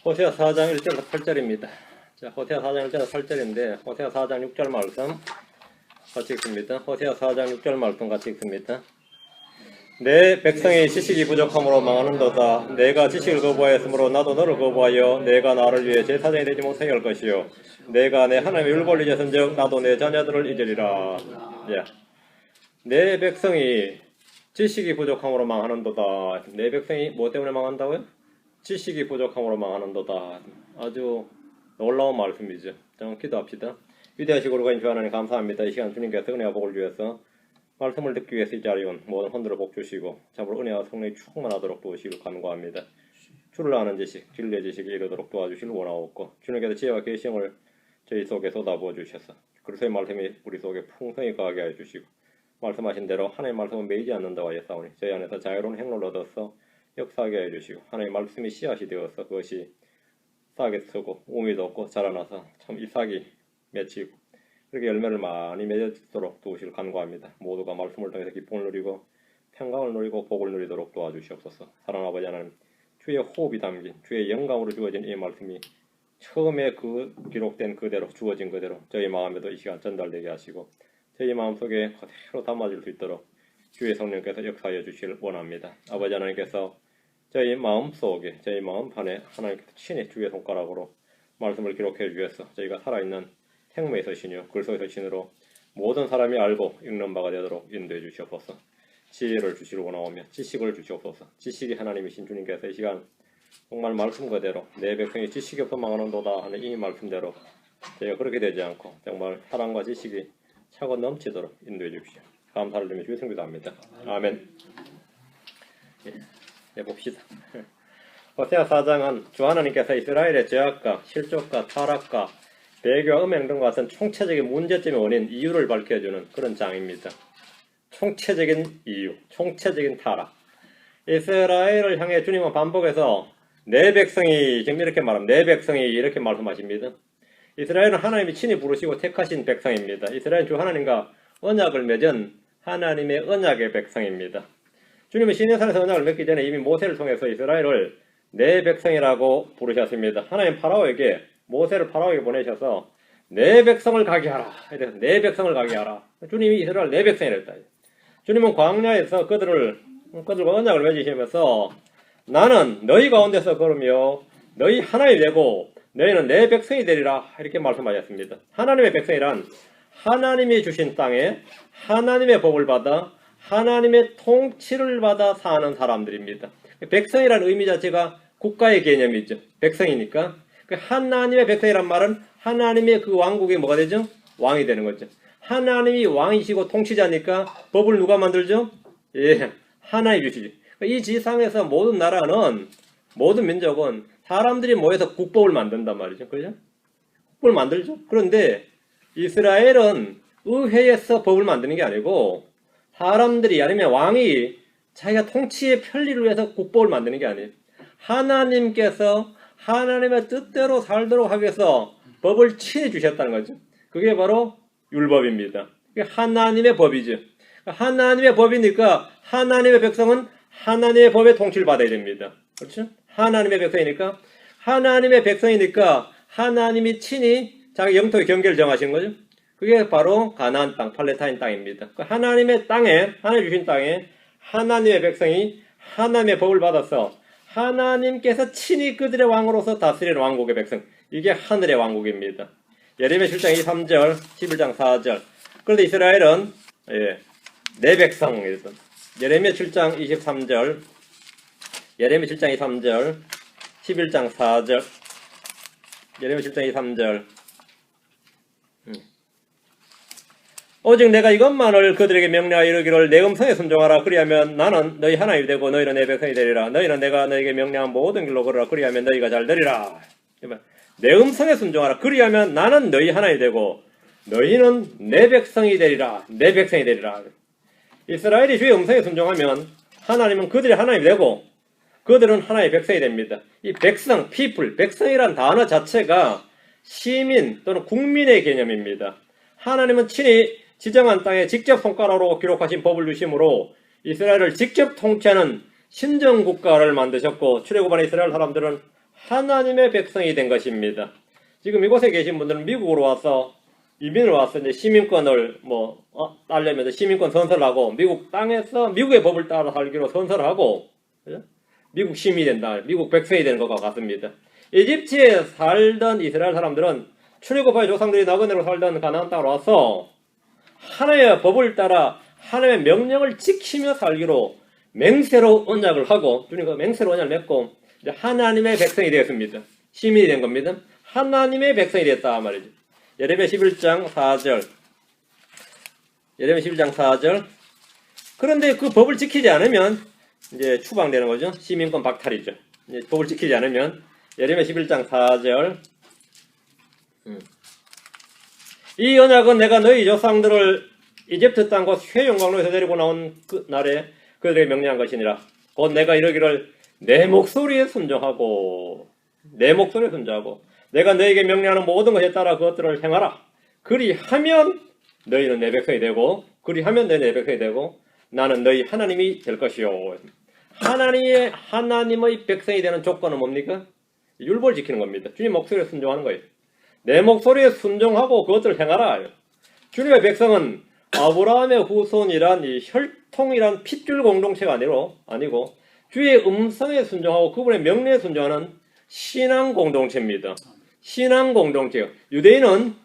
호세아 4장 1절에서 8절입니다. 자, 호세아 4장 1절에서 8절인데 호세아 4장 6절 말씀 같이 읽습니다. 호세아 4장 6절 말씀 같이 읽습니다. 내 백성이 지식이 부족함으로 망하는도다. 내가 지식을 거부하였으므로 나도 너를 거부하여 내가 나를 위해 제사장이 되지 못하게 할 것이요 내가 내 하나님의 율법을 잊었은즉 나도 내 자녀들을 잊으리라. 야. 내 백성이 지식이 부족함으로 망하는도다. 내 백성이 뭐 때문에 망한다고요? 지식이 부족함으로 망하는도다. 아주 놀라운 말씀이죠. 자, 기도합시다. 위대하시고 거룩하신 주 하나님 감사합니다. 이 시간 주님께서 은혜와 복을 주셔서 말씀을 듣기 위해서 이 자리에 온 모든 헌들을 복 주시고 참으로 은혜와 성령이 충만하도록 도우시길 간구합니다. 주를 아는 지식, 진리의 지식에 이르도록 도와주시길 원하옵고 주님께서 지혜와 계시를 저희 속에 쏟아부어 주셔서 그리스도의 말씀이 우리 속에 풍성히 거하게 하여 주시고 말씀하신 대로 하나님의 말씀은 매이지 않는다와 예사오니 저희 안에서 자유로운 행로를 얻어서 역사하게 해주시고 하나님의 말씀이 씨앗이 되어서 그것이 싹에 서고 우미도 없고 자라나서 참 이 싹이 맺히고 그렇게 열매를 많이 맺도록 도우시길 간구합니다. 모두가 말씀을 통해서 기쁨을 누리고 평강을 누리고 복을 누리도록 도와주시옵소서. 사랑하는 아버지 하나님, 주의 호흡이 담긴 주의 영감으로 주어진 이 말씀이 처음에 그 기록된 그대로 주어진 그대로 저희 마음에도 이 시간 전달되게 하시고 저희 마음속에 그대로 담아질 수 있도록 주의 성령께서 역사하여 주시길 원합니다. 아버지 하나님께서 저희 마음속에 저희 마음판에 하나님께서 친히 주의 손가락으로 말씀을 기록해 주셔서 저희가 살아있는 생명의 서신이요 글속의 서신으로 모든 사람이 알고 읽는 바가 되도록 인도해 주시옵소서. 지혜를 주시길 원하오며 지식을 주시옵소서. 지식이 하나님이신 주님께서 이 시간 정말 말씀 그대로 내 백성이 지식이 없어 망하는도다 하는 이 말씀대로 저희가 그렇게 되지 않고 정말 사랑과 지식이 차고 넘치도록 인도해 주십시오. 감사를 드리며 주의 성기도 합니다. 아멘. 네, 봅시다. 호세아 4장은 주 하나님께서 이스라엘의 죄악과 실족과 타락과 배교와 음행 등과 같은 총체적인 문제점의 원인, 이유를 밝혀주는 그런 장입니다. 총체적인 이유, 총체적인 타락. 이스라엘을 향해 주님은 반복해서 내 백성이, 지금 이렇게 말합니다. 내 백성이 이렇게 말씀하십니다. 이스라엘은 하나님이 친히 부르시고 택하신 백성입니다. 이스라엘은 주 하나님과 언약을 맺은 하나님의 언약의 백성입니다. 주님은 시내산에서 언약을 맺기 전에 이미 모세를 통해서 이스라엘을 내 백성이라고 부르셨습니다. 하나님 파라오에게 모세를 파라오에게 보내셔서 내 백성을 가게 하라. 이래서 내 백성을 가게 하라. 주님이 이스라엘 내 백성이라 했다. 주님은 광야에서 그들과 언약을 맺으시면서 나는 너희 가운데서 걸으며 너희 하나이 되고 너희는 내 백성이 되리라 이렇게 말씀하셨습니다. 하나님의 백성이란 하나님이 주신 땅에 하나님의 복을 받아 하나님의 통치를 받아 사는 사람들입니다. 백성이라는 의미 자체가 국가의 개념이죠. 백성이니까. 하나님의 백성이란 말은 하나님의 그 왕국이 뭐가 되죠? 왕이 되는 거죠. 하나님이 왕이시고 통치자니까 법을 누가 만들죠? 예, 하나님이 주시죠. 이 지상에서 모든 나라는 모든 민족은 사람들이 모여서 국법을 만든단 말이죠. 그죠? 국법을 만들죠. 그런데 이스라엘은 의회에서 법을 만드는 게 아니고 사람들이 아니면 왕이 자기가 통치의 편리를 위해서 국법을 만드는 게 아니에요. 하나님께서 하나님의 뜻대로 살도록 하기 위해서 법을 친히 주셨다는 거죠. 그게 바로 율법입니다. 그게 하나님의 법이죠. 하나님의 법이니까 하나님의 백성은 하나님의 법의 통치를 받아야 됩니다. 그렇죠? 하나님의 백성이니까 하나님이 친히 자기 영토의 경계를 정하신 거죠. 그게 바로 가나안 땅, 팔레스타인 땅입니다. 하나님의 땅에, 하나님 주신 땅에 하나님의 백성이 하나님의 법을 받아서 하나님께서 친히 그들의 왕으로서 다스리는 왕국의 백성. 이게 하늘의 왕국입니다. 예레미야 7장 23절, 11장 4절. 그런데 이스라엘은 내 백성에서 예레미야 7장 23절, 예레미야 7장 23절, 11장 4절, 예레미야 7장 23절. 오직 내가 이것만을 그들에게 명령하여 이르기를 내 음성에 순종하라. 그리하면 나는 너희 하나님이 되고 너희는 내 백성이 되리라. 너희는 내가 너희에게 명령한 모든 길로 걸으라. 그리하면 너희가 잘 되리라. 내 음성에 순종하라. 그리하면 나는 너희 하나님이 되고 너희는 내 백성이 되리라. 내 백성이 되리라. 이스라엘이 주의 음성에 순종하면 하나님은 그들의 하나님이 되고 그들은 하나님의 백성이 됩니다. 이 백성, people, 백성이란 단어 자체가 시민 또는 국민의 개념입니다. 하나님은 친히 지정한 땅에 직접 손가락으로 기록하신 법을 주심으로 이스라엘을 직접 통치하는 신정국가를 만드셨고 출애굽한 이스라엘 사람들은 하나님의 백성이 된 것입니다. 지금 이곳에 계신 분들은 미국으로 와서 이민을 와서 이제 시민권을 따려면 시민권 선서를 하고 미국 땅에서 미국의 법을 따라 살기로 선서를 하고, 그죠? 미국 시민이 된다, 미국 백성이 되는 것과 같습니다. 이집트에 살던 이스라엘 사람들은 출애굽의 조상들이 나그네로 살던 가나안 땅으로 와서 하나님의 법을 따라 하나님의 명령을 지키며 살기로 맹세로 언약을 하고, 주님과 맹세로 언약을 맺고 이제 하나님의 백성이 되었습니다. 시민이 된 겁니다. 하나님의 백성이 됐다 말이죠. 예레미야 11장 4절. 예레미야 11장 4절. 그런데 그 법을 지키지 않으면 이제 추방되는 거죠. 시민권 박탈이죠. 이제 법을 지키지 않으면. 예레미야 11장 4절. 이 언약은 내가 너희 조상들을 이집트 땅과 쇠 용광로에서 데리고 나온 그 날에 그들에게 명령한 것이니라. 곧 내가 이러기를 내 목소리에 순종하고 내가 너에게 명령하는 모든 것에 따라 그것들을 행하라. 그리하면 너희는 내 백성이 되고 나는 너희 하나님이 될 것이요. 하나님의 백성이 되는 조건은 뭡니까? 율법을 지키는 겁니다. 주님 목소리에 순종하는 거예요. 내 목소리에 순종하고 그것들을 행하라. 주님의 백성은 아브라함의 후손이란 이 혈통이란 핏줄 공동체가 아니고 주의 음성에 순종하고 그분의 명령에 순종하는 신앙 공동체입니다. 신앙 공동체. 유대인은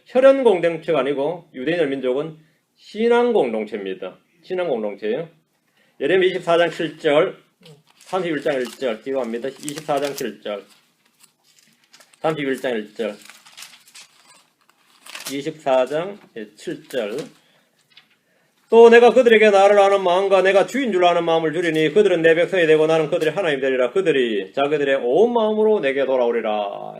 혈연 공동체가 아니고 유대인의 민족은 신앙 공동체입니다. 신앙 공동체예요. 예레미야 24장 7절, 31장 1절 기도합니다. 24장 7절, 31장 1절, 24장 7절. 또 내가 그들에게 나를 아는 마음과 내가 주인 줄 아는 마음을 주리니 그들은 내 백성이 되고 나는 그들의 하나님 되리라. 그들이 자기들의 온 마음으로 내게 돌아오리라.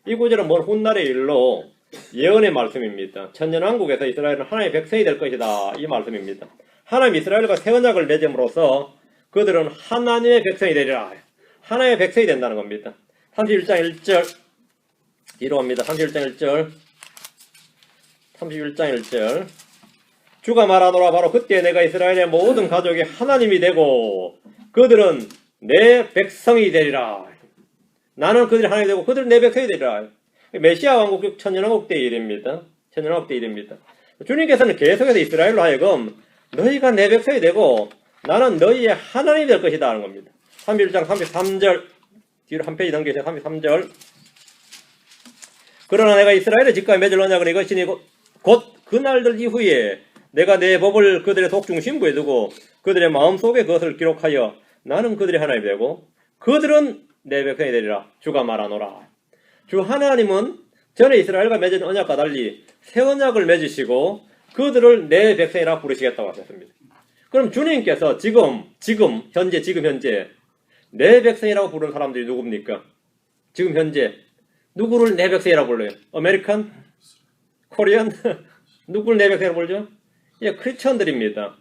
이 구절은 먼 훗날의 일로 예언의 말씀입니다. 천년왕국에서 이스라엘은 하나님의 백성이 될 것이다. 이 말씀입니다. 하나님 이스라엘과 새 언약을 맺음으로써 그들은 하나님의 백성이 되리라. 하나님의 백성이 된다는 겁니다. 31장 1절 뒤로 갑니다. 31장 1절 31장 1절 주가 말하노라. 바로 그때 내가 이스라엘의 모든 가족이 하나님이 되고 그들은 내 백성이 되리라. 나는 그들이 하나님이 되고 그들은 내 백성이 되리라. 메시아 왕국 천년왕국 때 일입니다. 천년왕국 때 일입니다. 주님께서는 계속해서 이스라엘로 하여금 너희가 내 백성이 되고 나는 너희의 하나님이 될 것이다 하는 겁니다. 31장 33절 뒤로 한 페이지 넘기세요. 33절 그러나 내가 이스라엘의 집과 맺을 언약은 이것이니 곧 그날들 이후에 내가 내 법을 그들의 독중 심부에 두고 그들의 마음속에 그것을 기록하여 나는 그들의 하나님이 되고 그들은 내 백성이 되리라. 주가 말하노라. 주 하나님은 전에 이스라엘과 맺은 언약과 달리 새 언약을 맺으시고 그들을 내 백성이라 부르시겠다고 하셨습니다. 그럼 주님께서 지금 현재 내 백성이라고 부르는 사람들이 누굽니까? 지금 현재 누구를 내 백성이라고 불러요? 아메리칸? 코리안? 누구를 내 백성이라고 불죠? 크리스천들입니다.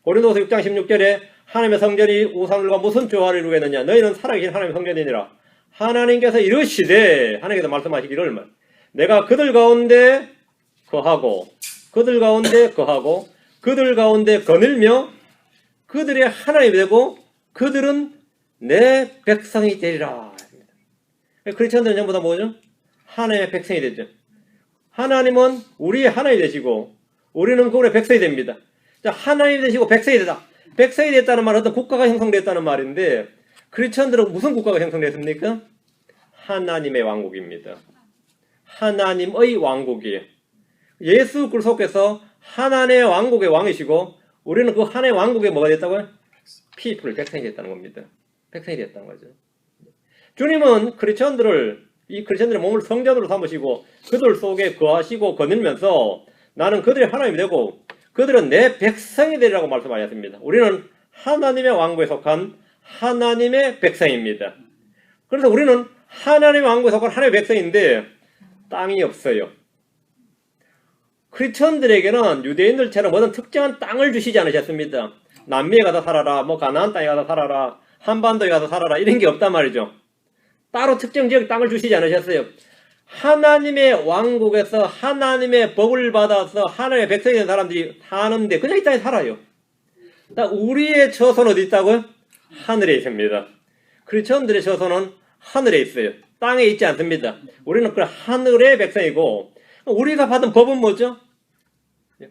고린도서 6장 16절에 하나님의 성전이 우상들과 무슨 조화를 이루겠느냐? 너희는 살아계신 하나님의 성전이니라. 하나님께서 이르시되 하나님께서 말씀하시기를 내가 그들 가운데 거하고 그들 가운데 거닐며 그들의 하나님이 되고 그들은 내 백성이 되리라. 크리스천들은 전부 다 뭐죠? 하나님의 백성이 되죠. 하나님은 우리의 하나님이 되시고 우리는 그분의 백성이 됩니다. 자, 하나님이 되시고 백성이 되다. 백성이 됐다는 말은 어떤 국가가 형성됐다는 말인데 크리스천들은 무슨 국가가 형성됐습니까? 하나님의 왕국입니다. 하나님의 왕국이에요. 예수 그리스도께서 하나님의 왕국의 왕이시고 우리는 그 하나님의 왕국의 뭐가 됐다고요? 피플, 백성이 됐다는 겁니다. 백성이 됐다는 거죠. 주님은 이 크리스천들의 몸을 성전으로 삼으시고 그들 속에 거하시고 거닐면서 나는 그들의 하나님이 되고 그들은 내 백성이 되리라고 말씀하셨습니다. 우리는 하나님의 왕국에 속한 하나님의 백성입니다. 그래서 우리는 하나님의 왕국에 속한 하나님의 백성인데 땅이 없어요. 크리스천들에게는 유대인들처럼 어떤 특정한 땅을 주시지 않으셨습니다. 남미에 가서 살아라, 가나안 땅에 가서 살아라, 한반도에 가서 살아라 이런 게 없단 말이죠. 따로 특정 지역 땅을 주시지 않으셨어요. 하나님의 왕국에서 하나님의 법을 받아서 하나님의 백성이 된 사람들이 사는데 그냥 이 땅에 살아요. 우리의 처소는 어디 있다고요? 하늘에 있습니다. 크리스천들의 처소는 하늘에 있어요. 땅에 있지 않습니다. 우리는 그 하늘의 백성이고, 우리가 받은 법은 뭐죠?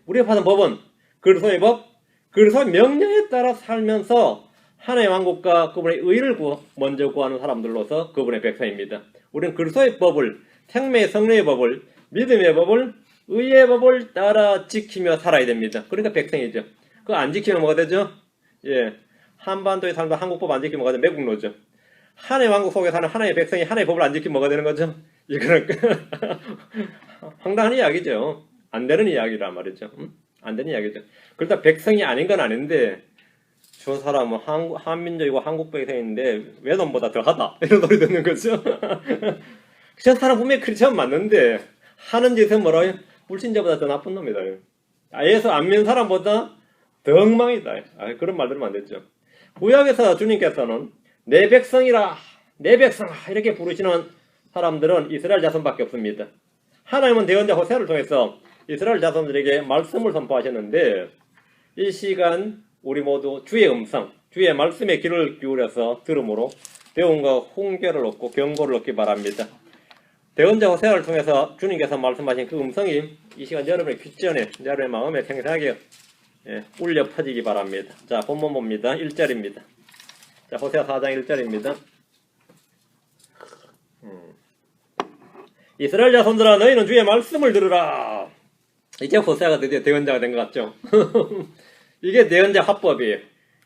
우리가 받은 법은 그리스도의 법, 그리스도의 명령에 따라 살면서 하나님의 왕국과 그분의 의를 먼저 구하는 사람들로서 그분의 백성입니다. 우리는 그리스도의 법을, 생명의 성령의 법을, 믿음의 법을, 의의 법을 따라 지키며 살아야 됩니다. 그러니까 백성이죠. 그거 안 지키면 뭐가 되죠? 예, 한반도에 사는 한국법 안 지키면 뭐가 되죠? 매국노죠. 하나님의 왕국 속에 사는 하나님의 백성이 하나님의 법을 안 지키면 뭐가 되는 거죠? 이거는 황당한 이야기죠. 안 되는 이야기란 말이죠. 안 되는 이야기죠. 그러다 백성이 아닌 건 아닌데, 저 사람은 한민족이고 한국 백성인데 왜 놈보다 더하다 이런 소리 듣는 거죠. 저 사람 분명히 크리스천 맞는데 하는 짓은 뭐라고요? 불신자보다 더 나쁜 놈이다. 예수 안 믿는 사람보다 더 엉망이다. 그런 말 들으면 안 되죠. 구약에서 주님께서는 내 백성이라, 내 백성 이렇게 부르시는 사람들은 이스라엘 자손밖에 없습니다. 하나님은 대언자 호세아를 통해서 이스라엘 자손들에게 말씀을 선포하셨는데, 이 시간 우리 모두 주의 음성, 주의 말씀에 귀를 기울여서 들음으로 배움과 훈계를 얻고 경고를 얻기 바랍니다. 대언자 호세아를 통해서 주님께서 말씀하신 그 음성이 이 시간 여러분의 귓전에, 여러분의 마음에 생생하게 울려 퍼지기 바랍니다. 자, 본문 봅니다. 1절입니다. 자, 호세아 4장 1절입니다. 이스라엘 자손들아, 너희는 주의 말씀을 들으라. 이제 호세아가 드디어 대언자가 된 것 같죠? 이게 대언자 화법이에요.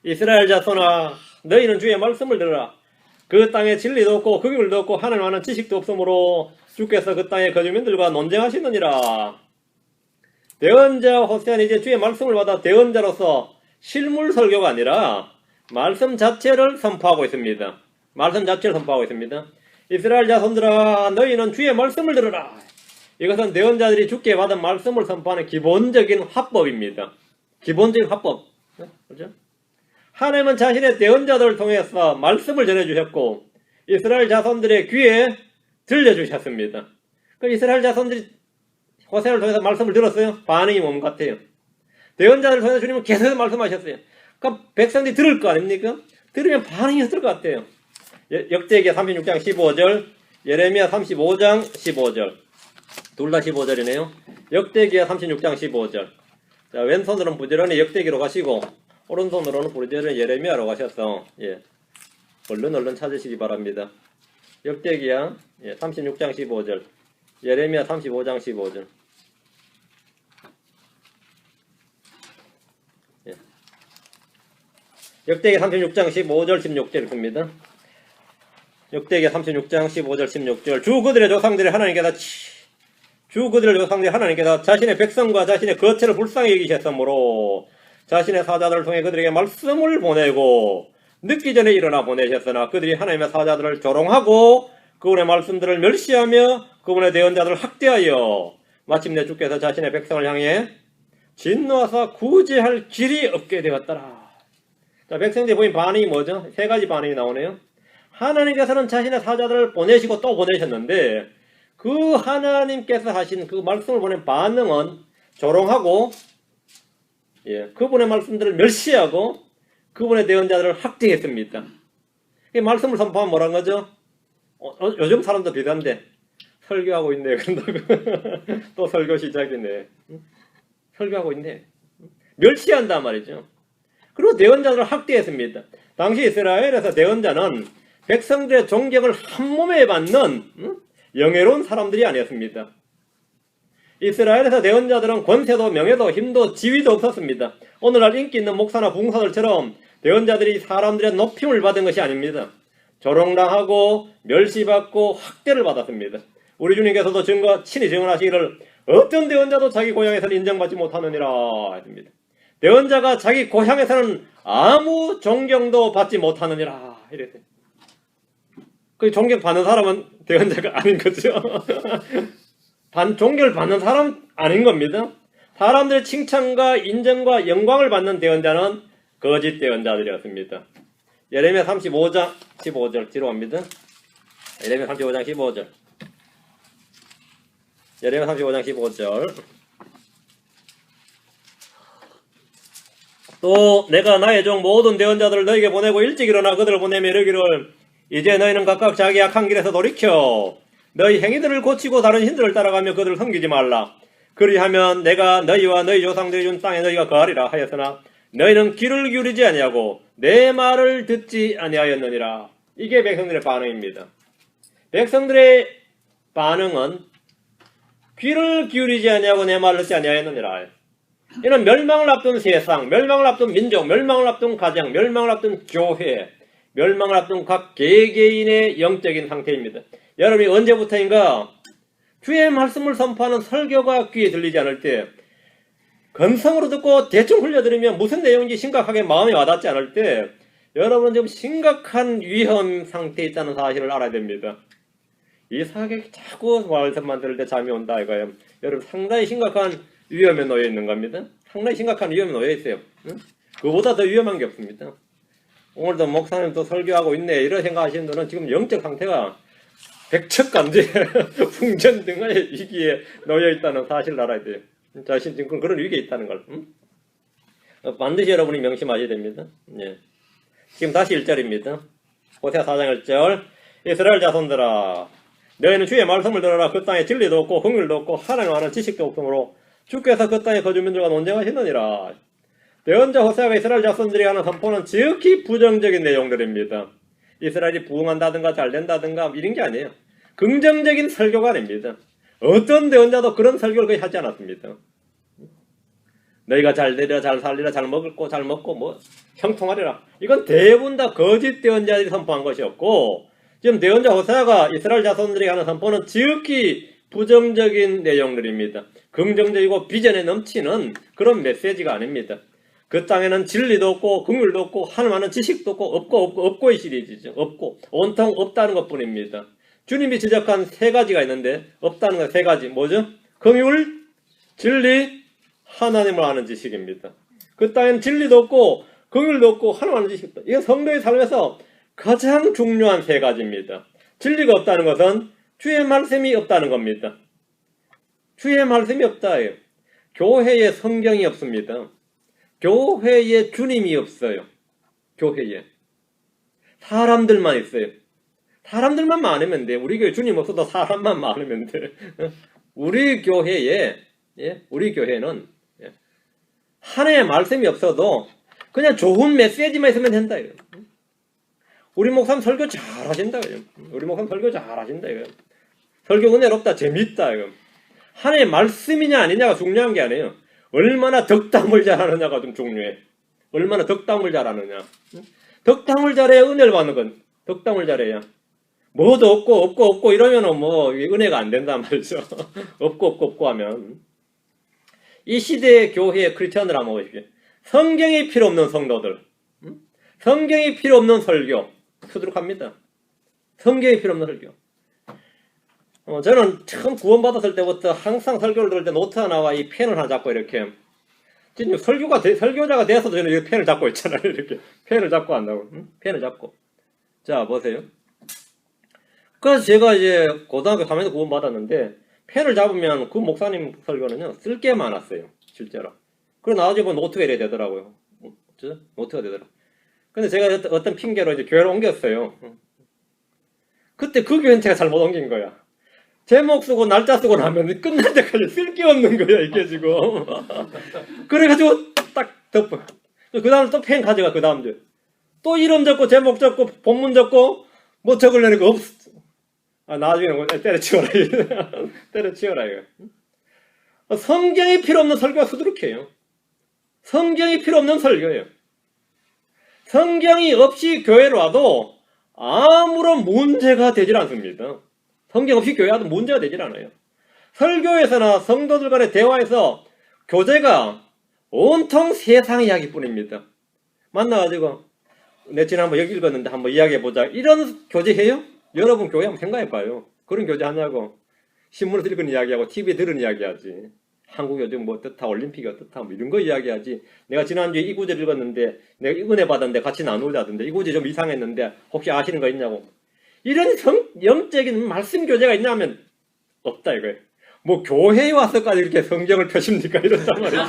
이스라엘 자손아, 너희는 주의 말씀을 들으라. 그 땅에 진리도 없고 긍휼도 없고 하나님 아는 지식도 없으므로 주께서 그 땅의 거주민들과 논쟁하시느니라. 대언자 호세아는 이제 주의 말씀을 받아 대언자로서 실물 설교가 아니라 말씀 자체를 선포하고 있습니다. 말씀 자체를 선포하고 있습니다. 이스라엘 자손들아, 너희는 주의 말씀을 들으라. 이것은 대언자들이 주께 받은 말씀을 선포하는 기본적인 화법입니다. 기본적인 화법. 그렇죠? 하나님은 자신의 대언자들을 통해서 말씀을 전해주셨고 이스라엘 자손들의 귀에 들려주셨습니다. 그럼 이스라엘 자손들이 호세아를 통해서 말씀을 들었어요? 반응이 뭔 같아요? 대언자들을 통해서 주님은 계속 말씀하셨어요. 그럼 백성들이 들을 거 아닙니까? 들으면 반응이 어떨 것 같아요? 역대기야 36장 15절, 예레미야 35장 15절. 둘 다 15절이네요. 역대기야 36장 15절. 자, 왼손으로는 부지런히 역대기로 가시고 오른손으로는 부지런히 예레미야로 가셔서 얼른 찾으시기 바랍니다. 역대기야 36장 15절, 예레미야 35장 15절. 역대기 36장 15절 16절 있습니다. 역대기 36장 15절 16절. 주 그들의 조상들이 하나님께서 자신의 백성과 자신의 거처를 불쌍히 여기셨으므로 자신의 사자들을 통해 그들에게 말씀을 보내고 늦기 전에 일어나 보내셨으나 그들이 하나님의 사자들을 조롱하고 그분의 말씀들을 멸시하며 그분의 대언자들을 학대하여 마침내 주께서 자신의 백성을 향해 진노하사 구제할 길이 없게 되었더라. 자, 백성들이 보인 반응이 뭐죠? 세 가지 반응이 나오네요. 하나님께서는 자신의 사자들을 보내시고 또 보내셨는데 그 하나님께서 하신 그 말씀을 보낸 반응은 조롱하고 그분의 말씀들을 멸시하고 그분의 대언자들을 학대했습니다. 이 말씀을 선포하면 뭐란 거죠? 요즘 사람도 비슷한데 설교하고 있네 그런다고 또 설교 시작이네. 설교하고 있네. 멸시한단 말이죠. 그리고 대언자들을 학대했습니다. 당시 이스라엘에서 대언자는 백성들의 존경을 한 몸에 받는 영예로운 사람들이 아니었습니다. 이스라엘에서 대언자들은 권세도 명예도 힘도 지위도 없었습니다. 오늘날 인기 있는 목사나 부흥사들처럼 대언자들이 사람들의 높임을 받은 것이 아닙니다. 조롱당하고 멸시받고 학대를 받았습니다. 우리 주님께서도 친히 증언하시기를 어떤 대언자도 자기 고향에서는 인정받지 못하느니라 했습니다. 대언자가 자기 고향에서는 아무 존경도 받지 못하느니라 이랬어요. 그 존경받는 사람은 대언자가 아닌 거죠. 존경을 받는 사람 아닌 겁니다. 사람들의 칭찬과 인정과 영광을 받는 대언자는 거짓 대언자들이었습니다. 예레미야 35장 15절 뒤로 갑니다. 예레미야 35장 15절. 예레미야 35장 15절. 또 내가 나의 종 모든 대언자들을 너에게 보내고 일찍 일어나 그들을 보내며 이르기를 이제 너희는 각각 자기 악한 길에서 돌이켜 너희 행위들을 고치고 다른 신들을 따라가며 그들을 섬기지 말라. 그리하면 내가 너희와 너희 조상들이 준 땅에 너희가 거하리라 하였으나 너희는 귀를 기울이지 아니하고 내 말을 듣지 아니하였느니라. 이게 백성들의 반응입니다. 백성들의 반응은 귀를 기울이지 아니하고 내 말을 듣지 아니하였느니라. 이는 멸망을 앞둔 세상, 멸망을 앞둔 민족, 멸망을 앞둔 가정, 멸망을 앞둔 교회, 멸망을 앞둔 각 개개인의 영적인 상태입니다. 여러분이 언제부터인가 주의 말씀을 선포하는 설교가 귀에 들리지 않을 때, 건성으로 듣고 대충 흘려드리면 무슨 내용인지 심각하게 마음에 와닿지 않을 때 여러분은 지금 심각한 위험 상태에 있다는 사실을 알아야 됩니다. 이 사객이 자꾸 말씀만 들을 때 잠이 온다 이거예요. 여러분 상당히 심각한 위험에 놓여 있는 겁니다. 상당히 심각한 위험에 놓여 있어요. 응? 그보다 더 위험한 게 없습니다. 오늘도 목사님 또 설교하고 있네 이런 생각하시는 분은 지금 영적 상태가 백척간제 풍전등의 위기에 놓여 있다는 사실을 알아야 돼요. 자신 지금 그런 위기에 있다는 걸. 응? 반드시 여러분이 명심하셔야 됩니다. 예. 지금 다시 1절입니다. 호세아 4장 1절. 이스라엘 자손들아 너희는 주의 말씀을 들어라. 그 땅에 진리도 없고 긍휼도 없고 하나님 아는 지식도 없으므로 주께서 그 땅의 거주민들과 논쟁하시느니라. 예언자 호세아가 이스라엘 자손들이 하는 선포는 지극히 부정적인 내용들입니다. 이스라엘이 부흥한다든가 잘된다든가 이런 게 아니에요. 긍정적인 설교가 아닙니다. 어떤 대언자도 그런 설교를 거의 하지 않았습니다. 너희가 잘 되리라, 잘 살리라, 잘 먹고 잘 먹고 뭐 형통하리라. 이건 대부분 다 거짓 대언자들이 선포한 것이었고, 지금 대언자 호세아가 이스라엘 자손들이 하는 선포는 지극히 부정적인 내용들입니다. 긍정적이고 비전에 넘치는 그런 메시지가 아닙니다. 그 땅에는 진리도 없고 긍휼도 없고 하나님 아는 지식도 없고 없고의 시리즈죠. 없고 온통 없다는 것뿐입니다. 주님이 지적한 세 가지가 있는데 없다는 건 세 가지 뭐죠? 긍휼, 진리, 하나님을 아는 지식입니다. 그 땅에는 진리도 없고 긍휼도 없고 하나님 아는 지식도 없다. 이건 성도의 삶에서 가장 중요한 세 가지입니다. 진리가 없다는 것은 주의 말씀이 없다는 겁니다. 주의 말씀이 없다예요. 교회에 성경이 없습니다. 교회에 주님이 없어요. 교회에 사람들만 있어요. 사람들만 많으면 돼. 우리 교회 주님 없어도 사람만 많으면 돼. 우리 교회에 우리 교회는 하나님의 말씀이 없어도 그냥 좋은 메시지만 있으면 된다. 우리 목사님 설교 잘 하신다. 우리 목사님 설교 잘 하신다. 설교 은혜롭다. 재밌다. 하나님의 말씀이냐 아니냐가 중요한 게 아니에요. 얼마나 덕담을 잘하느냐가 좀 중요해. 얼마나 덕담을 잘하느냐. 덕담을 잘해야 은혜를 받는 건. 덕담을 잘해야. 뭐도 없고 이러면은 뭐 은혜가 안 된단 말이죠. 없고 하면. 이 시대의 교회의 크리스천들 한번 보십시오. 성경이 필요 없는 성도들. 성경이 필요 없는 설교. 수두룩합니다. 성경이 필요 없는 설교. 저는 처음 구원받았을 때부터 항상 설교를 들을 때 노트 하나와 이 펜을 하나 잡고 이렇게. 진짜 설교자가 돼서도 저는 이 펜을 잡고 있잖아요. 이렇게. 펜을 잡고 한다고. 펜을 잡고. 자, 보세요. 그래서 제가 이제 고등학교 3학년 구원받았는데 펜을 잡으면 그 목사님 설교는요 쓸 게 많았어요. 실제로. 그리고 나중에 보면 노트가 이래야 되더라고요. 노트가 되더라고요. 근데 제가 어떤 핑계로 이제 교회를 옮겼어요. 그때 그 교회는 제가 잘못 옮긴 거야. 제목 쓰고 날짜 쓰고 나면 끝날 때까지 쓸 게 없는 거야 이게 지금. 그래가지고 딱 덮어. 그 다음에 또 펜 가져가. 그 다음 주에 또 이름 적고 제목 적고 본문 적고 뭐 적으려니까 없어. 나중에는 때려치워라. 때려치워라 이거. 성경이 필요 없는 설교가 수두룩해요. 성경이 필요 없는 설교예요. 성경이 없이 교회로 와도 아무런 문제가 되질 않습니다. 성경 없이 교회 와도 문제가 되질 않아요. 설교에서나 성도들 간의 대화에서 교재가 온통 세상 이야기뿐입니다. 만나가지고 내 지난번 여기 읽었는데 한번 이야기해보자. 이런 교재 해요? 여러분 교회 한번 생각해봐요. 그런 교재 하냐고. 신문에서 읽은 이야기하고 TV에 들은 이야기하지. 한국 요즘 뭐 어떻다, 올림픽이 어떻다, 뭐 이런 거 이야기하지. 내가 지난주에 이 구절 읽었는데 내가 은혜 받았는데 같이 나누자던데 이 구절 좀 이상했는데 혹시 아시는 거 있냐고. 이런 영적인 말씀 교재가 있냐면 없다 이거예요. 뭐 교회에 와서까지 이렇게 성경을 펴십니까? 이런단 말이죠.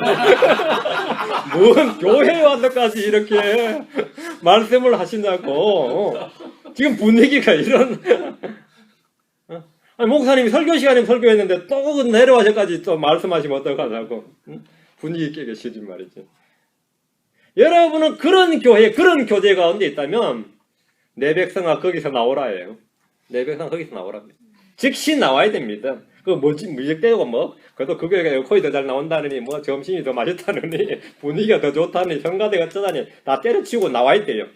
뭔 교회에 와서까지 이렇게 말씀을 하신다고. 지금 분위기가 이런. 아니, 목사님이 설교 시간에 설교했는데 또 내려와서까지 또 말씀하시면 어떡하냐고. 분위기 깨게 싫은 말이지. 여러분은 그런 교회, 그런 교제 가운데 있다면 내 백성아 거기서 나오라예요. 내 백성 거기서 나오랍니다. 즉시 나와야 됩니다. 그 뭐지 무직되고 뭐 그래도 그 교회가 코이 더 잘 나온다느니 뭐 점심이 더 맛있다느니 분위기가 더 좋다느니 성가대가 어쩌다니 다 때려치우고 나와야 돼요.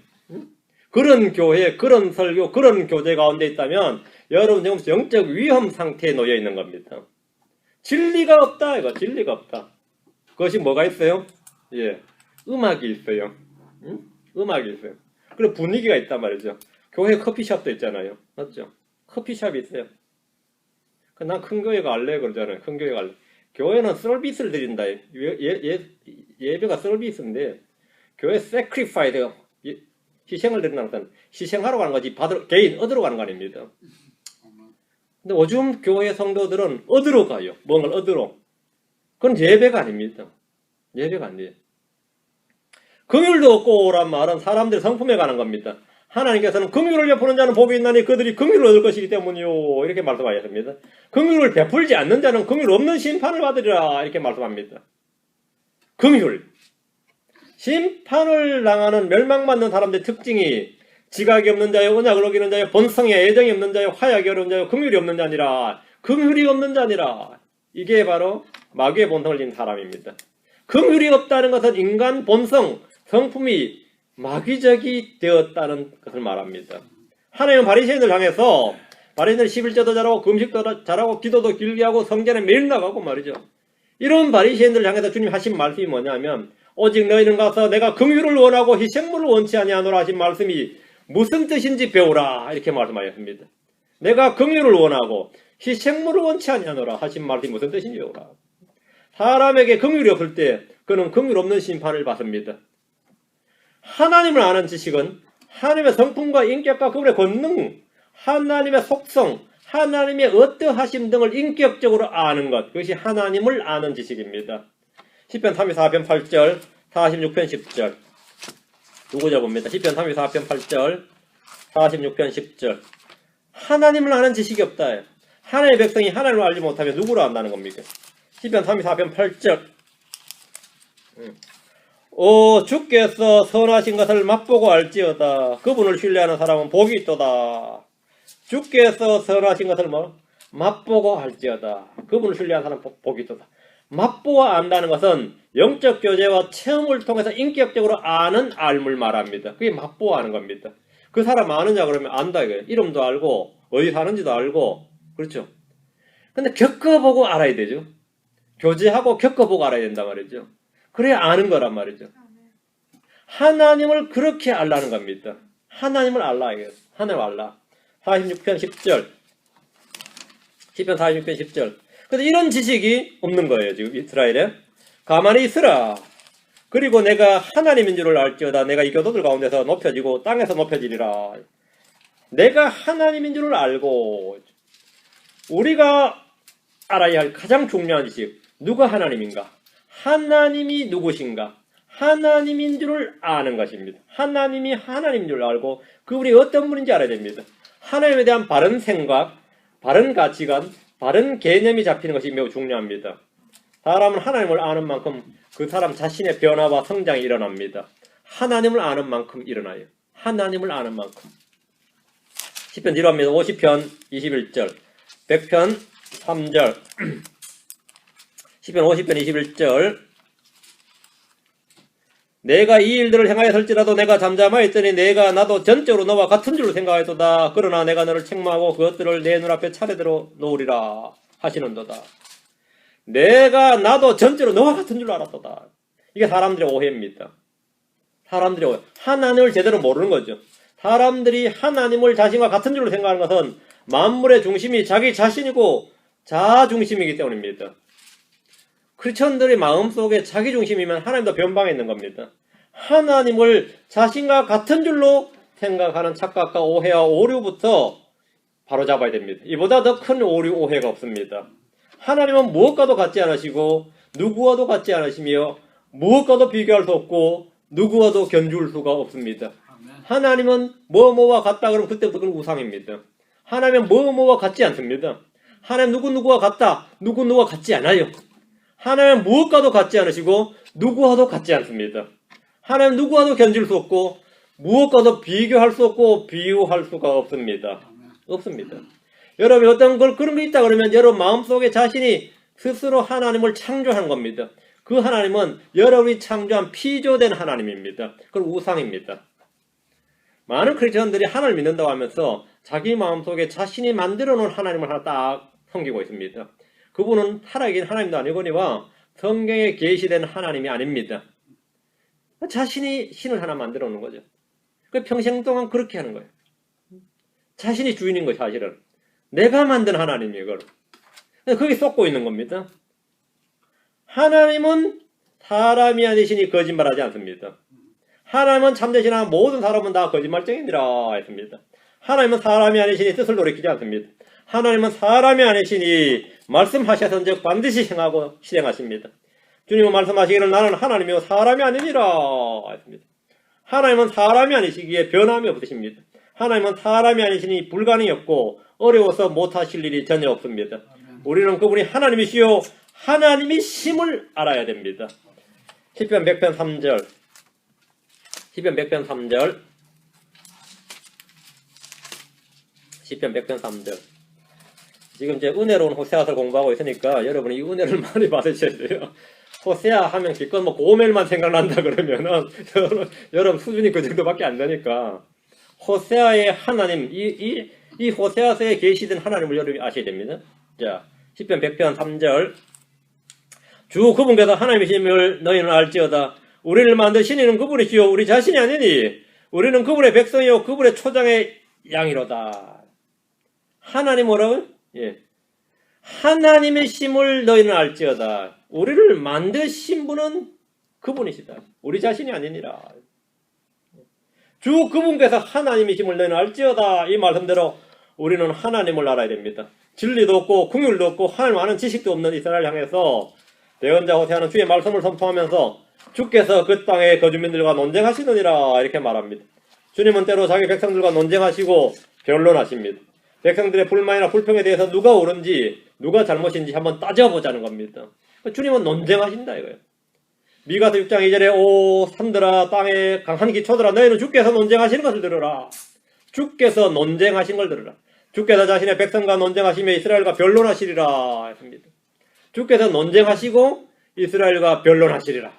그런 교회, 그런 설교, 그런 교제 가운데 있다면 여러분 지금 영적 위험 상태에 놓여 있는 겁니다. 진리가 없다 이거 진리가 없다. 그것이 뭐가 있어요? 예, 음악이 있어요. 음악이 있어요. 그리고 분위기가 있단 말이죠. 교회 커피숍도 있잖아요. 맞죠? 커피숍이 있어요. 난 큰 교회 갈래 그러잖아요. 큰 교회 갈래. 교회는 서비스를 드린다. 예배가 서비스인데 교회 sacrifice 희생을 드린다는 것은 희생하러 가는 거지 개인 얻으러 가는 거 아닙니다. 근데 요즘 교회 성도들은 얻으러 가요. 뭔가를 얻으러. 그건 예배가 아닙니다. 예배가 아니에요. 긍휼도 얻고 오란 말은 사람들의 성품에 관한 겁니다. 하나님께서는 긍휼을 베푸는 자는 복이 있나니 그들이 긍휼을 얻을 것이기 때문이요. 이렇게 말씀하셨습니다. 긍휼을 베풀지 않는 자는 긍휼 없는 심판을 받으리라. 이렇게 말씀합니다. 긍휼. 심판을 당하는 멸망받는 사람들의 특징이 지각이 없는 자요, 언약을 어기는 자요, 본성에 애정이 없는 자요, 화약이 어려운 자요, 긍휼이 없는 자니라. 긍휼이 없는 자니라. 이게 바로 마귀의 본성을 지닌 사람입니다. 긍휼이 없다는 것은 인간 본성, 성품이 마귀적이 되었다는 것을 말합니다. 하나님은 바리새인을 향해서 바리새인들 11조도 잘하고 금식도 잘하고 기도도 길게 하고 성전에 매일 나가고 말이죠. 이런 바리새인들을 향해서 주님 하신 말씀이 뭐냐면 오직 너희는 가서 내가 긍휼을 원하고 희생물을 원치 아니하노라 하신 말씀이 무슨 뜻인지 배우라 이렇게 말씀하셨습니다. 내가 긍휼을 원하고 희생물을 원치 아니하노라 하신 말씀이 무슨 뜻인지 배우라. 사람에게 긍휼이 없을 때 그는 긍휼 없는 심판을 받습니다. 하나님을 아는 지식은 하나님의 성품과 인격과 그분의 권능, 하나님의 속성, 하나님의 어떠하심 등을 인격적으로 아는 것, 그것이 하나님을 아는 지식입니다. 시편 34편 8절, 46편 10절 누구냐 봅니다. 시편 34편 8절, 46편 10절 하나님을 아는 지식이 없다. 하나님의 백성이 하나님을 알지 못하면 누구를 안다는 겁니까? 시편 34편 8절 주께서 선하신 것을 맛보고 알지어다. 그분을 신뢰하는 사람은 복이 있도다. 주께서 선하신 것을 맛보고 알지어다. 그분을 신뢰하는 사람은 복이 있도다. 맛보고 안다는 것은 영적 교제와 체험을 통해서 인격적으로 아는 알물 말합니다. 그게 맛보고 아는 겁니다. 그 사람 아느냐 그러면 안다 이거예요. 이름도 알고 어디 사는지도 알고 그렇죠. 근데 겪어보고 알아야 되죠. 교제하고 겪어보고 알아야 된단 말이죠. 그래야 아는 거란 말이죠. 하나님을 그렇게 알라는 겁니다. 하나님을 알라 이거예요. 하나님을 알라. 46편 10절 시편 46편 10절 근데 이런 지식이 없는 거예요. 지금 이스라엘에. 가만히 있으라. 그리고 내가 하나님인 줄을 알지어다. 내가 이 교도들 가운데서 높여지고 땅에서 높여지리라. 내가 하나님인 줄을 알고 우리가 알아야 할 가장 중요한 지식. 누가 하나님인가? 하나님이 누구신가? 하나님인 줄을 아는 것입니다. 하나님이 하나님인 줄 알고 그분이 어떤 분인지 알아야 됩니다. 하나님에 대한 바른 생각, 바른 가치관, 바른 개념이 잡히는 것이 매우 중요합니다. 사람은 하나님을 아는 만큼 그 사람 자신의 변화와 성장이 일어납니다. 하나님을 아는 만큼 일어나요. 하나님을 아는 만큼. 10편 뒤로합니다. 50편 21절 100편 3절 10편 50편 21절 내가 이 일들을 행하였을지라도 내가 잠잠하였더니 내가 나도 전적으로 너와 같은 줄로 생각하였도다. 그러나 내가 너를 책망하고 그것들을 내 눈앞에 차례대로 놓으리라 하시는도다. 내가 나도 전적으로 너와 같은 줄로 알았도다. 이게 사람들의 오해입니다. 사람들의 오해. 하나님을 제대로 모르는 거죠. 사람들이 하나님을 자신과 같은 줄로 생각하는 것은 만물의 중심이 자기 자신이고 자아중심이기 때문입니다. 크리스천들의 마음속에 자기중심이면 하나님도 변방에 있는 겁니다. 하나님을 자신과 같은 줄로 생각하는 착각과 오해와 오류부터 바로잡아야 됩니다. 이보다 더 큰 오류, 오해가 없습니다. 하나님은 무엇과도 같지 않으시고 누구와도 같지 않으시며 무엇과도 비교할 수 없고 누구와도 견줄 수가 없습니다. 아멘. 하나님은 뭐뭐와 같다 그러면 그때부터 그건 우상입니다. 하나님은 뭐뭐와 같지 않습니다. 하나님 누구누구와 같다, 누구누구와 같지 않아요. 하나님은 무엇과도 같지 않으시고 누구와도 같지 않습니다. 하나님 누구와도 견줄 수 없고 무엇과도 비교할 수 없고 비유할 수가 없습니다. 아멘. 없습니다. 여러분이 어떤 걸 그런 게 있다 그러면 여러분 마음속에 자신이 스스로 하나님을 창조한 겁니다. 그 하나님은 여러분이 창조한 피조된 하나님입니다. 그건 우상입니다. 많은 크리스천들이 하나님을 믿는다고 하면서 자기 마음속에 자신이 만들어 놓은 하나님을 하나 딱 섬기고 있습니다. 그분은 살아계신 하나님도 아니거니와 성경에 계시된 하나님이 아닙니다. 자신이 신을 하나 만들어 놓은 거죠. 그 평생 동안 그렇게 하는 거예요. 자신이 주인인 거예요, 사실은. 내가 만든 하나님이에요, 그걸. 거기 쏟고 있는 겁니다. 하나님은 사람이 아니시니 거짓말하지 않습니다. 하나님은 참되시나 모든 사람은 다 거짓말쟁이니라 했습니다. 하나님은 사람이 아니시니 뜻을 돌이키지 않습니다. 하나님은 사람이 아니시니 말씀하셔서즉 반드시 행하고 실행하십니다. 주님은 말씀하시기를 나는 하나님이요 사람이 아니니라 했습니다. 하나님은 사람이 아니시기에 변함이 없으십니다. 하나님은 사람이 아니시니 불가능이 없고 어려워서 못하실 일이 전혀 없습니다. 우리는 그분이 하나님이시요 하나님이 심을 알아야 됩니다. 시편 100편 3절 시편 100편 3절 시편 100편 3절 지금 이제 은혜로운 호세아서를 공부하고 있으니까 여러분이 이 은혜를 많이 받으셔야 돼요. 호세아 하면 기껏 뭐 고멜만 생각난다 그러면은 여러분 수준이 그 정도밖에 안 되니까 호세아의 하나님 이 호세아서에 계시던 하나님을 여러분이 아셔야 됩니다. 자, 시편 100편 3절 주 그분께서 하나님이심을 너희는 알지어다. 우리를 만드신 이는 그분이시요 우리 자신이 아니니 우리는 그분의 백성이요 그분의 초장의 양이로다. 하나님 뭐라고요? 예. 하나님의 심을 너희는 알지어다. 우리를 만드신 분은 그분이시다. 우리 자신이 아니니라. 주 그분께서 하나님이심을 너희는 알지어다. 이 말씀대로 우리는 하나님을 알아야 됩니다. 진리도 없고 긍휼도 없고 하나님 아는 지식도 없는 이스라엘 향해서 대언자 호세아는 주의 말씀을 선포하면서 주께서 그 땅의 거주민들과 논쟁하시느니라 이렇게 말합니다. 주님은 때로 자기 백성들과 논쟁하시고 변론하십니다. 백성들의 불만이나 불평에 대해서 누가 옳은지 누가 잘못인지 한번 따져보자는 겁니다. 주님은 논쟁하신다 이거예요. 미가서 6장 2절에 오 산들아 땅에 강한 기초들아 너희는 주께서 논쟁하시는 것을 들으라. 주께서 논쟁하신 걸 들으라. 주께서 자신의 백성과 논쟁하시며 이스라엘과 변론하시리라 했습니다. 주께서 논쟁하시고 이스라엘과 변론하시리라.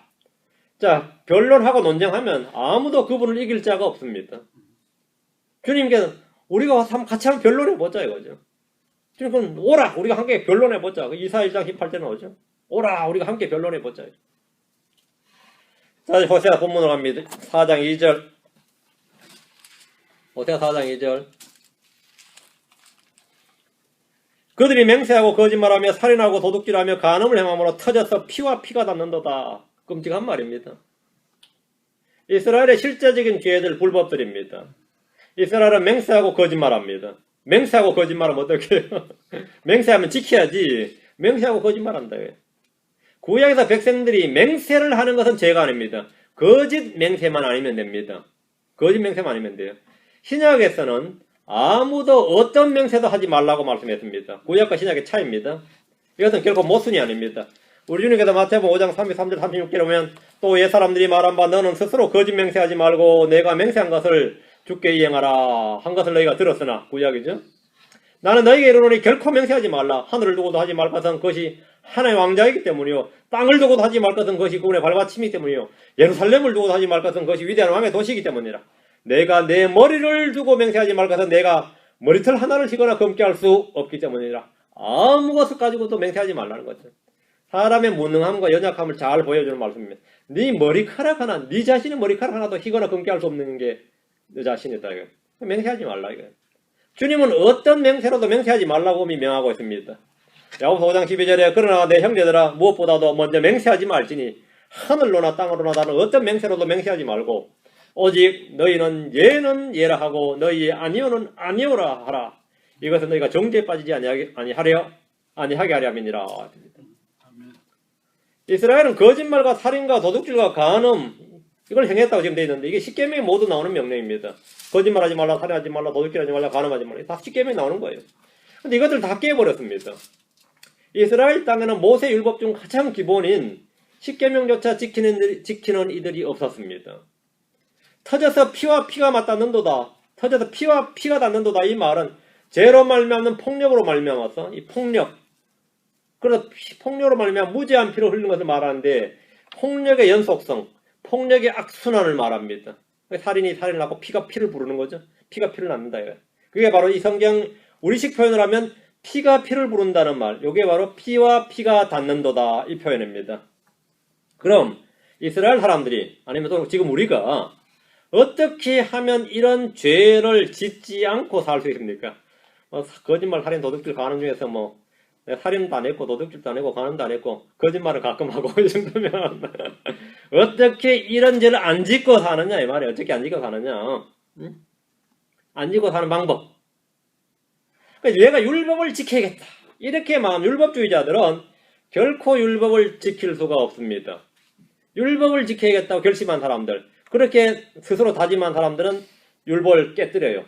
자, 변론하고 논쟁하면 아무도 그분을 이길 자가 없습니다. 주님께서는 우리가 와서 같이 한번 변론해보자 이거죠. 주님께서는 오라 우리가 함께 변론해보자. 이사야 1장 18절 나오죠. 오라 우리가 함께 변론해보자. 자, 호세아 본문으로 갑니다. 4장 2절 호세아 4장 2절 그들이 맹세하고 거짓말하며 살인하고 도둑질하며 간음을 행함으로 터져서 피와 피가 닿는도다. 끔찍한 말입니다. 이스라엘의 실제적인 죄들 불법들입니다. 이스라엘은 맹세하고 거짓말합니다. 맹세하고 거짓말하면 어떻게 해요? 맹세하면 지켜야지. 맹세하고 거짓말한다. 구약에서 백성들이 맹세를 하는 것은 죄가 아닙니다. 거짓 맹세만 아니면 됩니다. 거짓 맹세만 아니면 돼요. 신약에서는 아무도 어떤 맹세도 하지 말라고 말씀했습니다. 구약과 신약의 차이입니다. 이것은 결코 모순이 아닙니다. 우리 주님께서 마태복음 5장 33절 36절에 보면 또 옛사람들이 말한 바 너는 스스로 거짓 맹세하지 말고 내가 맹세한 것을 주께 이행하라 한 것을 너희가 들었으나 구약이죠. 나는 너희에게 이르노니 결코 맹세하지 말라. 하늘을 두고도 하지 말 것은 그것이 하나님의 왕자이기 때문이요 땅을 두고도 하지 말 것은 그것이 그분의 발받침이기 때문이요 예루살렘을 두고도 하지 말 것은 그것이 위대한 왕의 도시이기 때문이라. 내가 내 머리를 두고 맹세하지 말 것은 내가 머리털 하나를 치거나 검게 할 수 없기 때문이라. 아무 것을 가지고도 맹세하지 말라는 거죠. 사람의 무능함과 연약함을 잘 보여주는 말씀입니다. 네 머리카락 하나, 네 자신의 머리카락 하나도 희거나 검게 할 수 없는 게 너 자신이다. 이거. 맹세하지 말라. 이거. 주님은 어떤 맹세로도 맹세하지 말라고 명하고 있습니다. 야고보서 5장 12절에 그러나 내 형제들아 무엇보다도 먼저 맹세하지 말지니 하늘로나 땅으로나 다른 어떤 맹세로도 맹세하지 말고 오직 너희는 예는 예라 하고 너희의 아니오는 아니오라 하라. 이것은 너희가 정죄에 빠지지 아니하게 하려 함이니라. 이스라엘은 거짓말과 살인과 도둑질과 간음 이걸 행했다고 지금 되어 있는데 이게 십계명에 모두 나오는 명령입니다. 거짓말하지 말라, 살인하지 말라, 도둑질하지 말라, 간음하지 말라. 다 십계명에 나오는 거예요. 근데 이것들 다 깨버렸습니다. 이스라엘 땅에는 모세 율법 중 가장 기본인 십계명조차 지키는 이들이 없었습니다. 터져서 피와 피가 맞닿는도다. 터져서 피와 피가 닿는도다. 이 말은 죄로 말미암는 폭력으로 말미암아서 이 폭력. 그래서 폭력으로 말미암아 무죄한 피를 흘리는 것을 말하는데 폭력의 연속성, 폭력의 악순환을 말합니다. 살인이 살인을 하고 피가 피를 부르는 거죠. 피가 피를 낳는다. 그게 바로 이 성경 우리식 표현을 하면 피가 피를 부른다는 말. 이게 바로 피와 피가 닿는도다. 이 표현입니다. 그럼 이스라엘 사람들이 아니면 또 지금 우리가 어떻게 하면 이런 죄를 짓지 않고 살 수 있습니까? 거짓말, 살인, 도둑질, 간음 중에서 살인도 안 했고 도둑질도 안 했고 간음도 안 했고 거짓말을 가끔 하고 이 정도면 어떻게 이런 죄를 안 짓고 사느냐 이 말이에요. 어떻게 안 짓고 사느냐. 응? 안 짓고 사는 방법. 그러니까 얘가 율법을 지켜야겠다. 이렇게 마음 율법주의자들은 결코 율법을 지킬 수가 없습니다. 율법을 지켜야겠다고 결심한 사람들, 그렇게 스스로 다짐한 사람들은 율법을 깨뜨려요.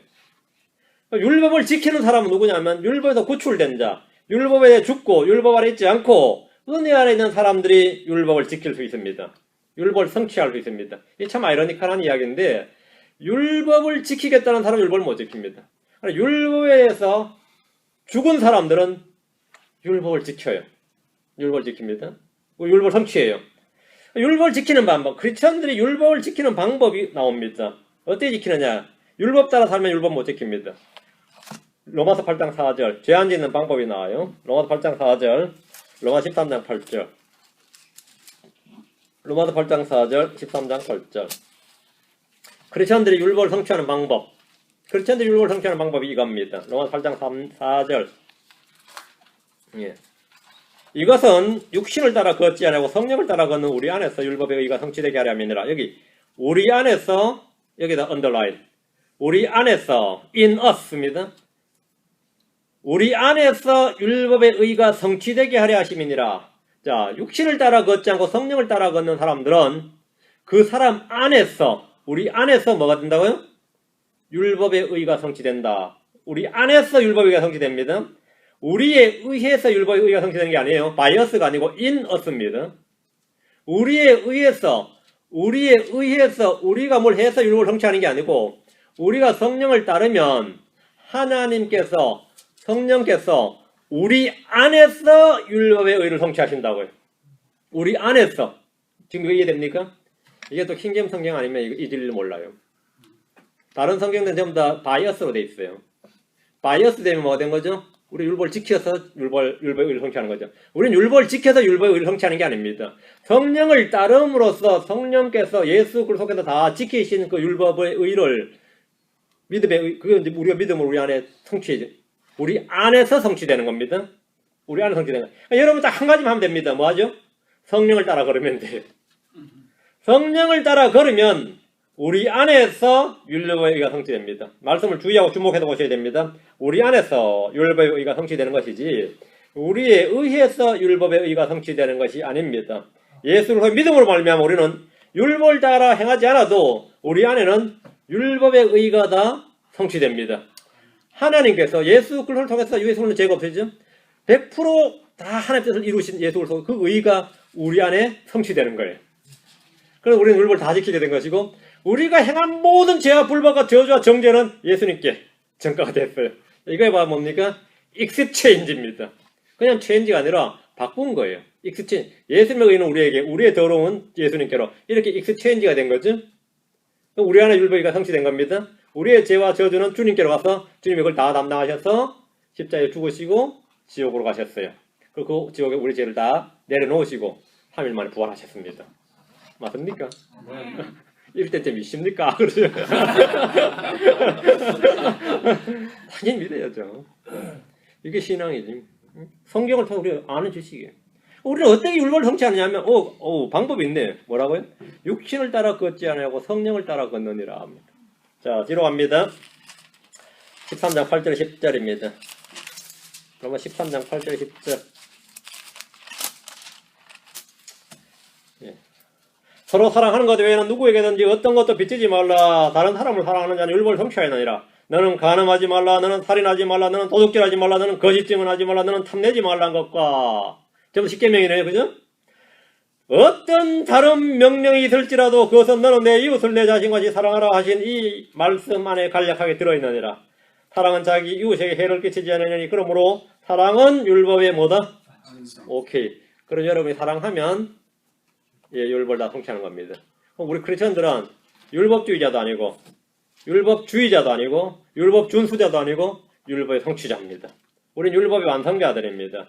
율법을 지키는 사람은 누구냐면 율법에서 구출된 자, 율법에 죽고 율법 아래 있지 않고 은혜 아래 있는 사람들이 율법을 지킬 수 있습니다. 율법을 성취할 수 있습니다. 이게 참 아이러니컬한 이야기인데 율법을 지키겠다는 사람은 율법을 못 지킵니다. 율법에서 죽은 사람들은 율법을 지켜요. 율법을 지킵니다. 율법을 성취해요. 율법을 지키는 방법, 크리스천들이 율법을 지키는 방법이 나옵니다. 어떻게 지키느냐? 율법 따라 살면 율법 못 지킵니다. 로마서 8장 4절 죄 안 짓는 방법이 나와요. 로마서 8장 4절, 로마서 13장 8절, 로마서 8장 4절, 13장 8절. 크리스천들이 율법을 성취하는 방법, 크리스천들이 율법을 성취하는 방법이 이겁니다. 로마서 8장 4절. 예. 이것은 육신을 따라 걷지 않고 성령을 따라 걷는 우리 안에서 율법의 의가 성취되게 하려 함이니라. 여기 우리 안에서, 여기다 언더라인, 우리 안에서 in us입니다. 우리 안에서 율법의 의가 성취되게 하려 하심이니라. 자, 육신을 따라 걷지 않고 성령을 따라 걷는 사람들은 그 사람 안에서, 우리 안에서 뭐가 된다고요? 율법의 의가 성취된다. 우리 안에서 율법의 의가 성취됩니다. 우리에 의해서 율법의 의가 성취되는 게 아니에요. 바이어스가 아니고 in us입니다. 우리에 의해서 우리가 뭘 해서 율법을 성취하는 게 아니고 우리가 성령을 따르면 하나님께서, 성령께서 우리 안에서 율법의 의를 성취하신다고요. 우리 안에서. 지금 이해됩니까? 이게 또 킹제임스 성경 아니면 이 진리를 몰라요. 다른 성경들은 전부 다 바이어스로 돼 있어요. 바이어스 되면 뭐가 된 거죠? 우리 율법을 지켜서 율법의 의를 성취하는 거죠. 우리는 율법을 지켜서 율법의 의를 성취하는 게 아닙니다. 성령을 따름으로써 성령께서 예수 그리스도께서 다 지키신 그 율법의 의를 믿음의 의, 그게 이제 우리가 믿음으로 우리 안에 우리 안에서 성취되는 겁니다. 우리 안에 성취되는 거예요. 그러니까 여러분 딱 한 가지만 하면 됩니다. 뭐 하죠? 성령을 따라 걸으면 돼요. 성령을 따라 걸으면 우리 안에서 율법의 의가 성취됩니다. 말씀을 주의하고 주목해서 보셔야 됩니다. 우리 안에서 율법의 의가 성취되는 것이지 우리에 의해서 율법의 의가 성취되는 것이 아닙니다. 예수를 믿음으로 말미암아 우리는 율법을 따라 행하지 않아도 우리 안에는 율법의 의가 다 성취됩니다. 하나님께서 예수 그리스도를 통해서 예수는 죄가 없으시죠? 100% 다 하나님의 뜻을 이루신 예수 그리스도 그 의가 우리 안에 성취되는 거예요. 그래서 우리는 율법을 다 지키게 된 것이고 우리가 행한 모든 죄와 불법과 저주와 정죄는 예수님께 전가가 됐어요. 이거에 봐 뭡니까? 익스체인지입니다. 그냥 체인지가 아니라 바꾼 거예요. 익스체인지. 예수님의 의는 우리에게, 우리의 더러움은 예수님께로 이렇게 익스체인지가 된 거죠. 우리 안에 율법이 성취된 겁니다. 우리의 죄와 저주는 주님께로 가서 주님이 그걸 다 담당하셔서 십자가에 죽으시고 지옥으로 가셨어요. 그리고 그 지옥에 우리 죄를 다 내려놓으시고 3일 만에 부활하셨습니다. 맞습니까? 네. 이럴 때쯤 믿습니까? 그러죠. 당연히 믿어야죠. 이게 신앙이지. 성경을 통해 우리가 아는 지식이에요. 우리는 어떻게 율법을 성취하느냐면, 방법이 있네. 뭐라고요? 육신을 따라 걷지 아니하고 성령을 따라 걷느니라 합니다. 자, 뒤로 갑니다. 13장 8절 10절입니다. 그러면 13장 8절 10절. 서로 사랑하는 것 외에는 누구에게든지 어떤 것도 빚지지 말라. 다른 사람을 사랑하는 자는 율법을 성취하느니라. 너는 간음하지 말라. 너는 살인하지 말라. 너는 도둑질하지 말라. 너는 거짓 증언하지 말라. 너는 탐내지 말라는 것과 전부 10계명이네요. 그죠? 어떤 다른 명령이 있을지라도 그것은 너는 내 이웃을 내 자신과 같이 사랑하라 하신 이 말씀 안에 간략하게 들어있느니라. 사랑은 자기 이웃에게 해를 끼치지 않으니 그러므로 사랑은 율법의 뭐다? 오케이. 그럼 여러분이 사랑하면 율법을 다 성취하는 겁니다. 우리 크리스천들은 율법주의자도 아니고 율법주의자도 아니고 율법 준수자도 아니고 율법의 성취자입니다. 우린 율법의 완성자들입니다.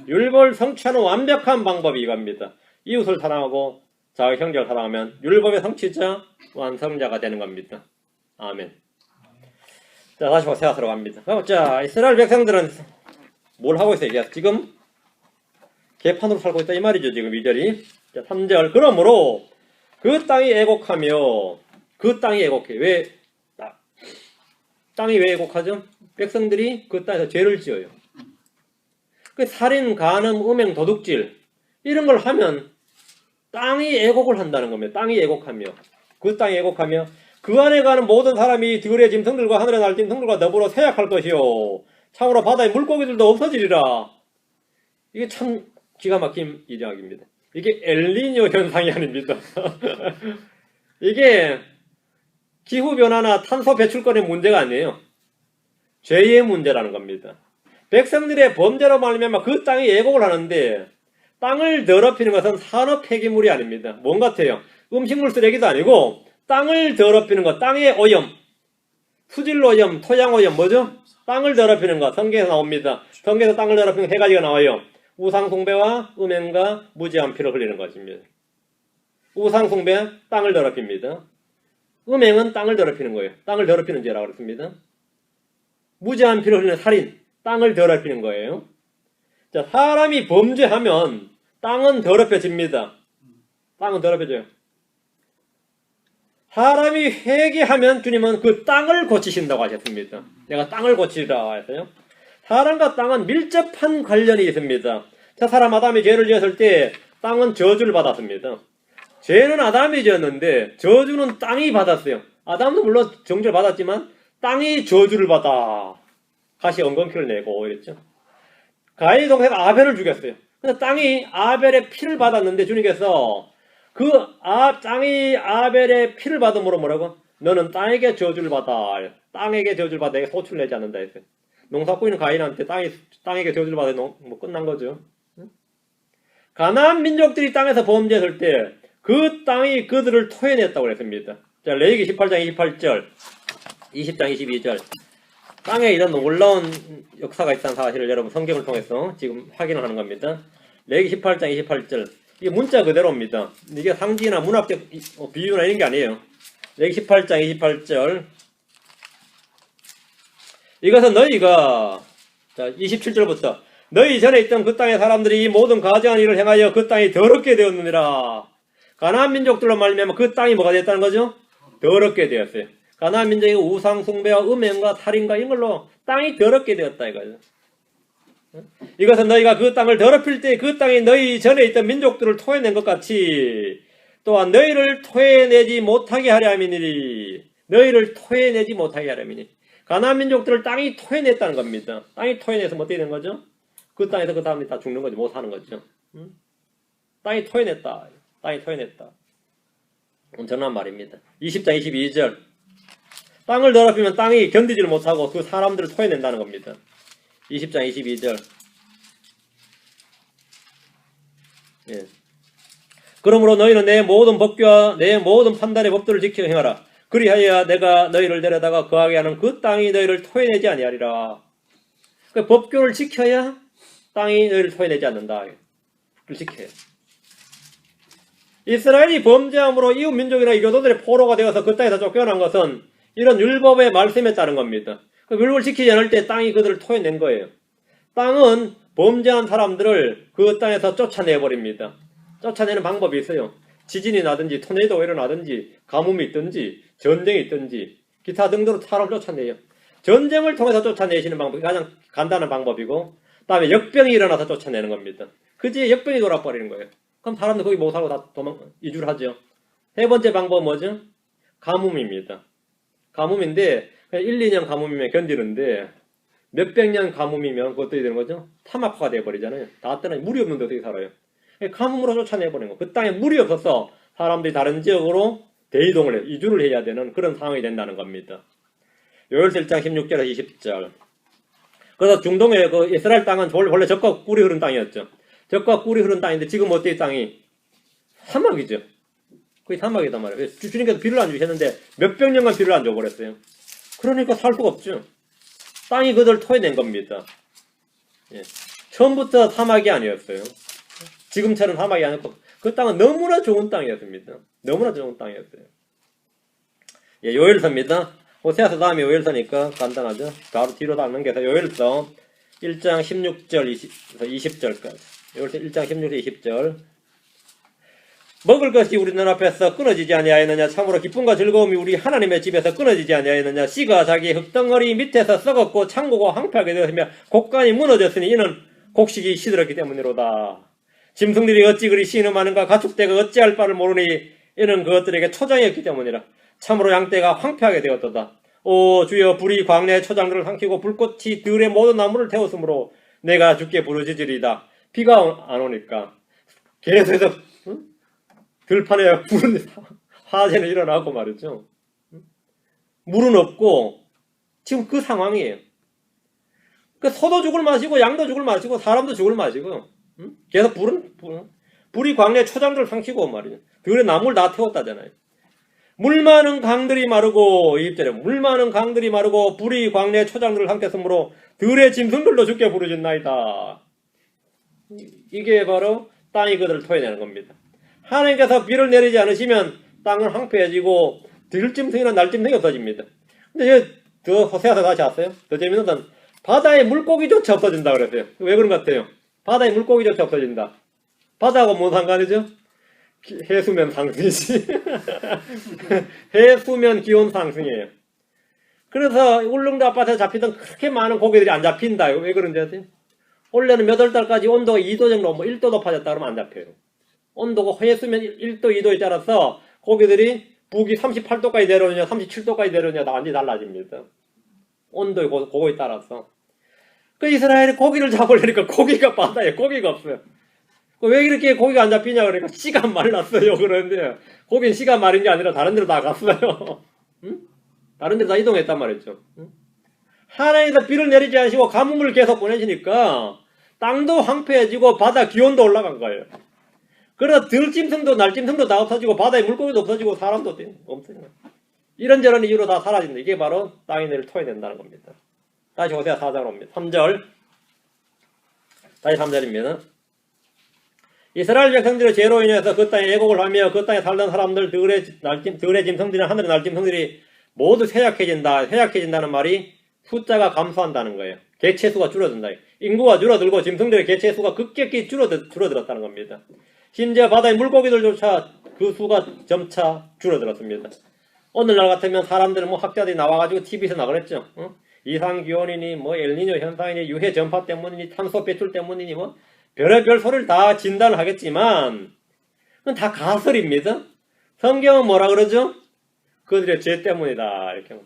율법을 성취하는 완벽한 방법이 이겁니다. 이웃을 사랑하고 자기 형제를 사랑하면 율법의 성취자, 완성자가 되는 겁니다. 아멘. 자, 다시 호세아서로 갑니다. 자, 이스라엘 백성들은 뭘 하고 있어요? 이게 지금 개판으로 살고 있다 이 말이죠. 지금 2절이. 자, 3절. 그러므로 그 땅이 애곡하며 그 땅이 애곡해. 왜? 땅이 왜 애곡하죠? 백성들이 그 땅에서 죄를 지어요. 그 살인, 간음, 음행, 도둑질 이런 걸 하면 땅이 애곡을 한다는 겁니다. 땅이 애곡하며 그 땅이 애곡하며 그 안에 가는 모든 사람이 들의 짐승들과 하늘에 날 짐승들과 더불어 쇠약할 것이요 참으로 바다의 물고기들도 없어지리라. 이게 참 기가 막힌 이야기입니다. 이게 엘니뇨 현상이 아닙니다. 이게 기후변화나 탄소 배출권의 문제가 아니에요. 죄의 문제라는 겁니다. 백성들의 범죄로 말미암아 그 땅이 애곡을 하는데 땅을 더럽히는 것은 산업 폐기물이 아닙니다. 뭔 같아요? 음식물 쓰레기도 아니고 땅을 더럽히는 것, 땅의 오염, 수질 오염, 토양 오염 뭐죠? 땅을 더럽히는 것, 성경에서 나옵니다. 성경에서 땅을 더럽히는 것 3가지가 나와요. 우상 숭배와 음행과 무지한 피를 흘리는 것입니다. 우상 숭배, 땅을 더럽힙니다. 음행은 땅을 더럽히는 거예요. 땅을 더럽히는 죄라고 그랬습니다. 무지한 피를 흘리는 살인, 땅을 더럽히는 거예요. 자, 사람이 범죄하면 땅은 더럽혀집니다. 땅은 더럽혀져요. 사람이 회개하면 주님은 그 땅을 고치신다고 하셨습니다. 내가 땅을 고치리라 했어요. 사람과 땅은 밀접한 관련이 있습니다. 자, 사람 아담이 죄를 지었을 때 땅은 저주를 받았습니다. 죄는 아담이 지었는데 저주는 땅이 받았어요. 아담도 물론 정죄를 받았지만 땅이 저주를 받아 가시 엉겅퀴를 내고 이랬죠. 가인의 동생 아벨을 죽였어요. 그래서 땅이 아벨의 피를 받았는데 주님께서 땅이 아벨의 피를 받음으로 뭐라고? 너는 땅에게 저주를 받아. 땅에게 저주를 받아. 내가 소출을 내지 않는다 했어요. 농사꾼인 가인한테 땅에게 저주를 받아 뭐 끝난 거죠. 가나안 민족들이 땅에서 범죄했을 때 그 땅이 그들을 토해냈다고 그랬습니다. 자, 레위기 18장 28절, 20장 22절. 땅에 이런 놀라운 역사가 있다는 사실을 여러분 성경을 통해서 지금 확인을 하는 겁니다. 레위기 18장 28절. 이게 문자 그대로입니다. 이게 상징이나 문학적 비유나 이런 게 아니에요. 레위기 18장 28절. 이것은 너희가, 자, 27절부터 너희 전에 있던 그 땅의 사람들이 이 모든 가증한 일을 행하여 그 땅이 더럽게 되었느니라. 가나안 민족들로 말미암아 그 땅이 뭐가 됐다는 거죠? 더럽게 되었어요. 가나안 민족이 우상 숭배와 음행과 살인과 이런 걸로 땅이 더럽게 되었다 이거죠. 이것은 너희가 그 땅을 더럽힐 때 그 땅이 너희 전에 있던 민족들을 토해낸 것 같이 또한 너희를 토해내지 못하게 하려 함이니 너희를 토해내지 못하게 하려 함이니 가나안 민족들을 땅이 토해냈다는 겁니다. 땅이 토해내서 뭐 어떻게 되는 거죠? 그 땅에서 그 사람들이 다 죽는 거죠. 못 사는 거죠. 땅이 토해냈다. 땅이 토해냈다. 엄청난 말입니다. 20장 22절. 땅을 더럽히면 땅이 견디지를 못하고 그 사람들을 토해낸다는 겁니다. 20장 22절. 예. 그러므로 너희는 내 모든 법규와 내 모든 판단의 법들을 지켜 행하라. 그리하여 내가 너희를 데려다가 거하게 하는 그 땅이 너희를 토해내지 아니하리라. 그 법규를 지켜야 땅이 너희를 토해내지 않는다. 그걸 지켜야. 이스라엘이 범죄함으로 이웃 민족이나 이교도들의 포로가 되어서 그 땅에서 쫓겨난 것은 이런 율법의 말씀에 따른 겁니다. 그 율법을 지키지 않을 때 땅이 그들을 토해낸 거예요. 땅은 범죄한 사람들을 그 땅에서 쫓아내버립니다. 쫓아내는 방법이 있어요. 지진이 나든지 토네이도가 일어나든지 가뭄이 있든지 전쟁이 있든지 기타 등등으로 사람을 쫓아내요. 전쟁을 통해서 쫓아내시는 방법이 가장 간단한 방법이고 다음에 역병이 일어나서 쫓아내는 겁니다. 그지 역병이 돌아버리는 거예요. 그럼 사람들 거기 못 살고 다 이주를 하죠. 세 번째 방법은 뭐죠? 가뭄입니다. 가뭄인데 1, 2년 가뭄이면 견디는데 몇백 년 가뭄이면 그것도 어떻게 되는 거죠? 사막화가 돼버리잖아요. 다 떠나 물이 없는데 어떻게 살아요? 가뭄으로 쫓아내버리는 거. 그 땅에 물이 없어서 사람들이 다른 지역으로 대이동을 해, 이주를 해야 되는 그런 상황이 된다는 겁니다. 요엘서 1장 16절에서 20절. 그래서 중동의 그 이스라엘 땅은 원래 젖과 꿀이 흐른 땅이었죠. 젖과 꿀이 흐른 땅인데 지금 어때요 땅이? 사막이죠. 거의 사막이단 말이에요. 주님께서 비를 안 주셨는데 몇백 년간 비를 안 줘버렸어요. 그러니까 살 수가 없죠. 땅이 그들 토해낸 겁니다. 예. 처음부터 사막이 아니었어요. 지금처럼 사막이 아니었고 그 땅은 너무나 좋은 땅이었습니다. 너무나 좋은 땅이었어요. 예, 요엘서입니다. 호세아서 다음에 요엘서니까 간단하죠. 바로 뒤로 다 넘겨서 요엘서 1장 16절 20절까지. 요엘서 1장 16절 20절. 먹을 것이 우리 눈앞에서 끊어지지 아니하였느냐. 참으로 기쁨과 즐거움이 우리 하나님의 집에서 끊어지지 아니하였느냐. 씨가 자기 흙덩어리 밑에서 썩었고 창고가 황폐하게 되었으며 곡간이 무너졌으니 이는 곡식이 시들었기 때문이로다. 짐승들이 어찌 그리 신음하는가. 가축대가 어찌할 바를 모르니 이는 그것들에게 초장이었기 때문이라. 참으로 양떼가 황폐하게 되었도다. 오 주여, 불이 광야의 초장들을 삼키고 불꽃이 들의 모든 나무를 태웠으므로 내가 주께 부르짖으리이다. 비가 안 오니까 계속해서 들판에 불은 화재는 일어나고 말이죠. 물은 없고 지금 그 상황이에요. 그 소도 죽을 마시고 양도 죽을 마시고 사람도 죽을 마시고 계속 불이 광야의 초장들을 삼키고 말이죠. 들의 나무를 다 태웠다잖아요. 물 많은 강들이 마르고 2절에 물 많은 강들이 마르고 불이 광야의 초장들을 삼켰으므로 들의 짐승들도 죽게 부르짖나이다. 이게 바로 땅이 그들을 토해내는 겁니다. 하나님께서 비를 내리지 않으시면 땅은 황폐해지고 들짐승이나 날짐승이 없어집니다. 근데 더 호세아서 다시 왔어요. 더 재밌는 건 바다에 물고기조차 없어진다 그랬어요. 왜 그런 것 같아요? 바다에 물고기조차 없어진다. 바다하고 뭔 상관이죠? 해수면 상승이지. 해수면 기온 상승이에요. 그래서 울릉도 앞바다에 잡히던 그렇게 많은 고기들이 안 잡힌다. 왜 그런지 아세요? 원래는 몇 월 달까지 온도가 2도 정도, 1도 높아졌다 그러면 안 잡혀요. 온도가 해수면 1도, 2도에 따라서 고기들이 북이 38도까지 내려오냐, 37도까지 내려오냐 다 완전히 달라집니다. 온도의 그거에 따라서. 그 이스라엘이 고기를 잡으려니까 고기가 바다에 고기가 없어요. 왜 이렇게 고기가 안 잡히냐 그러니까 씨가 말랐어요. 그런데 고기는 씨가 마른 게 아니라 다른 데로 다 갔어요. 응? 다른 데로 다 이동했단 말이죠. 응? 하나님께서 비를 내리지 않으시고 가뭄을 계속 보내시니까 땅도 황폐해지고 바다 기온도 올라간 거예요. 그래서 들짐승도 날짐승도 다 없어지고 바다에 물고기도 없어지고 사람도 없어지는 거예요. 이런저런 이유로 다 사라진다. 이게 바로 땅이 내를 토해낸다는 겁니다. 다시 호세아 4장으로 옵니다. 3절. 다시 3절입니다. 이스라엘 백성들의 죄로 인해서 그 땅에 애곡을 하며 그 땅에 살던 사람들 들의 짐승들이나 하늘의 날짐승들이 모두 쇠약해진다. 쇠약해진다는 말이 숫자가 감소한다는 거예요. 개체수가 줄어든다. 인구가 줄어들고 짐승들의 개체수가 급격히 줄어들었다는 겁니다. 심지어 바다의 물고기들조차 그 수가 점차 줄어들었습니다. 오늘날 같으면 사람들은 학자들이 나와가지고 TV에서 나그랬죠. 이상기온이니 엘니뇨 현상이니 유해 전파 때문이니 탄소 배출 때문이니 별의별 소리를 다 진단을 하겠지만 그건 다 가설입니다. 성경은 뭐라 그러죠? 그들의 죄 때문이다. 이렇게.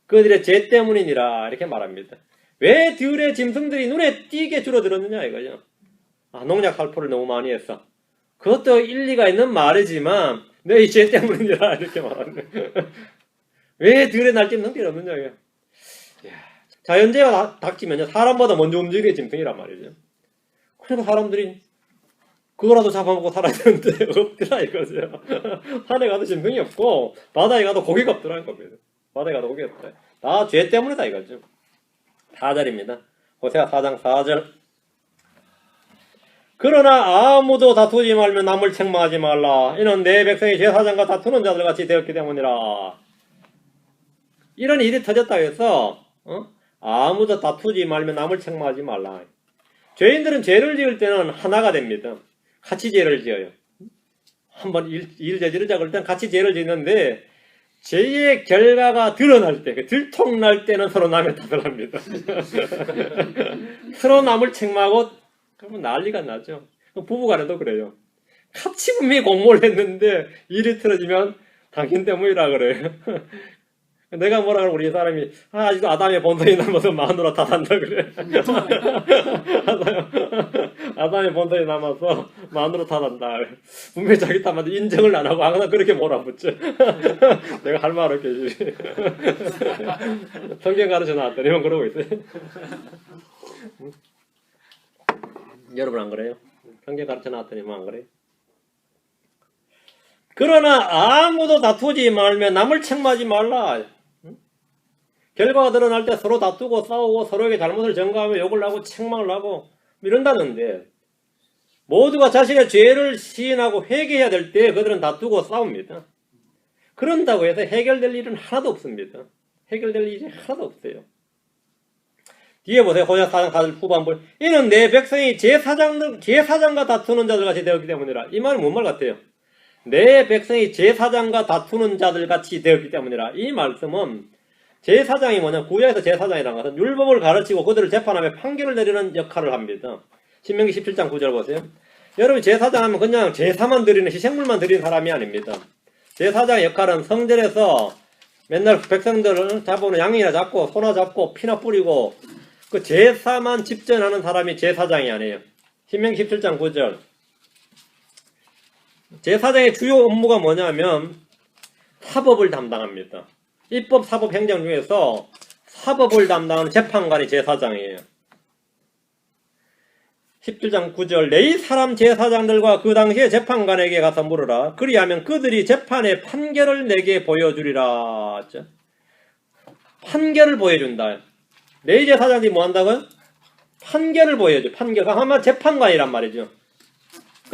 그들의 죄 때문이니라. 이렇게 말합니다. 왜 들의 짐승들이 눈에 띄게 줄어들었느냐 이거죠. 농약 살포를 너무 많이 했어. 그것도 일리가 있는 말이지만 내 이 죄 때문이니라. 이렇게 말합니다. 왜 들의 날짐승들이 없느냐 이거. 자연재해가 닥치면요. 사람보다 먼저 움직이는 짐승이란 말이죠. 그래서 사람들이 그거라도 잡아먹고 살아야 되는데 없더라 이거죠. 산에 가도 짐승이 없고 바다에 가도 고기가 없더라는 겁니다. 바다에 가도 고기가 없더라. 다 죄 때문이다 이거죠. 4절입니다. 호세아 4장 4절. 그러나 아무도 다투지 말며 남을 책망하지 말라. 이는 내 백성이 제사장과 다투는 자들 같이 되었기 때문이라. 이런 일이 터졌다 해서 아무도 다투지 말며 남을 책망하지 말라. 죄인들은 죄를 지을 때는 하나가 됩니다. 같이 죄를 지어요. 한번 일 저지르자 그럴 때는 같이 죄를 짓는데 죄의 결과가 드러날 때, 들통날 때는 서로 남의 탓을 합니다. 서로 남을 책망하고 그러면 난리가 나죠. 부부간에도 그래요. 같이 분명히 공모를 했는데 일이 틀어지면 당신 때문이라 그래요. 내가 뭐라 그러고 우리 사람이 아직도 아담의 본성이 남아서 마누라 탓한다 그래. 아담의 본성이 남아서 마누라 탓한다. 분명히 자기 탓한테 인정을 안 하고 항상 그렇게 몰아붙여. 내가 할 말 없게 성경 가르쳐 놨더니만 그러고 있어요. 여러분 안 그래요? 성경 가르쳐 놨더니만 안 그래요? 그러나 아무도 다투지 말며 남을 책망하지 말라. 결과가 드러날 때 서로 다투고 싸우고 서로에게 잘못을 전가하며 욕을 하고 책망을 하고 이런다는데 모두가 자신의 죄를 시인하고 회개해야 될 때 그들은 다투고 싸웁니다. 그런다고 해서 해결될 일은 하나도 없습니다. 해결될 일이 하나도 없어요. 뒤에 보세요. 호세아 4장 4절 후반부. 이는 내 백성이 제사장과 다투는 자들 같이 되었기 때문이라. 이 말은 뭔 말 같아요? 내 백성이 제사장과 다투는 자들 같이 되었기 때문이라. 이 말씀은 제사장이 뭐냐? 구약에서 제사장이라는 것은 율법을 가르치고 그들을 재판하며 판결을 내리는 역할을 합니다. 신명기 17장 9절 보세요. 여러분 제사장 하면 그냥 제사만 드리는 희생물만 드리는 사람이 아닙니다. 제사장의 역할은 성전에서 맨날 백성들을 잡아오는 양이나 잡고 소나 잡고 피나 뿌리고 그 제사만 집전하는 사람이 제사장이 아니에요. 신명기 17장 9절. 제사장의 주요 업무가 뭐냐면 사법을 담당합니다. 입법, 사법, 행정 중에서 사법을 담당하는 재판관이 제사장이에요. 17장 9절 레위 사람 제사장들과 그 당시에 재판관에게 가서 물으라. 그리하면 그들이 재판의 판결을 내게 보여주리라. 판결을 보여준다. 레위 제사장들이 뭐 한다고요? 판결을 보여줘. 판결. 아마 재판관이란 말이죠.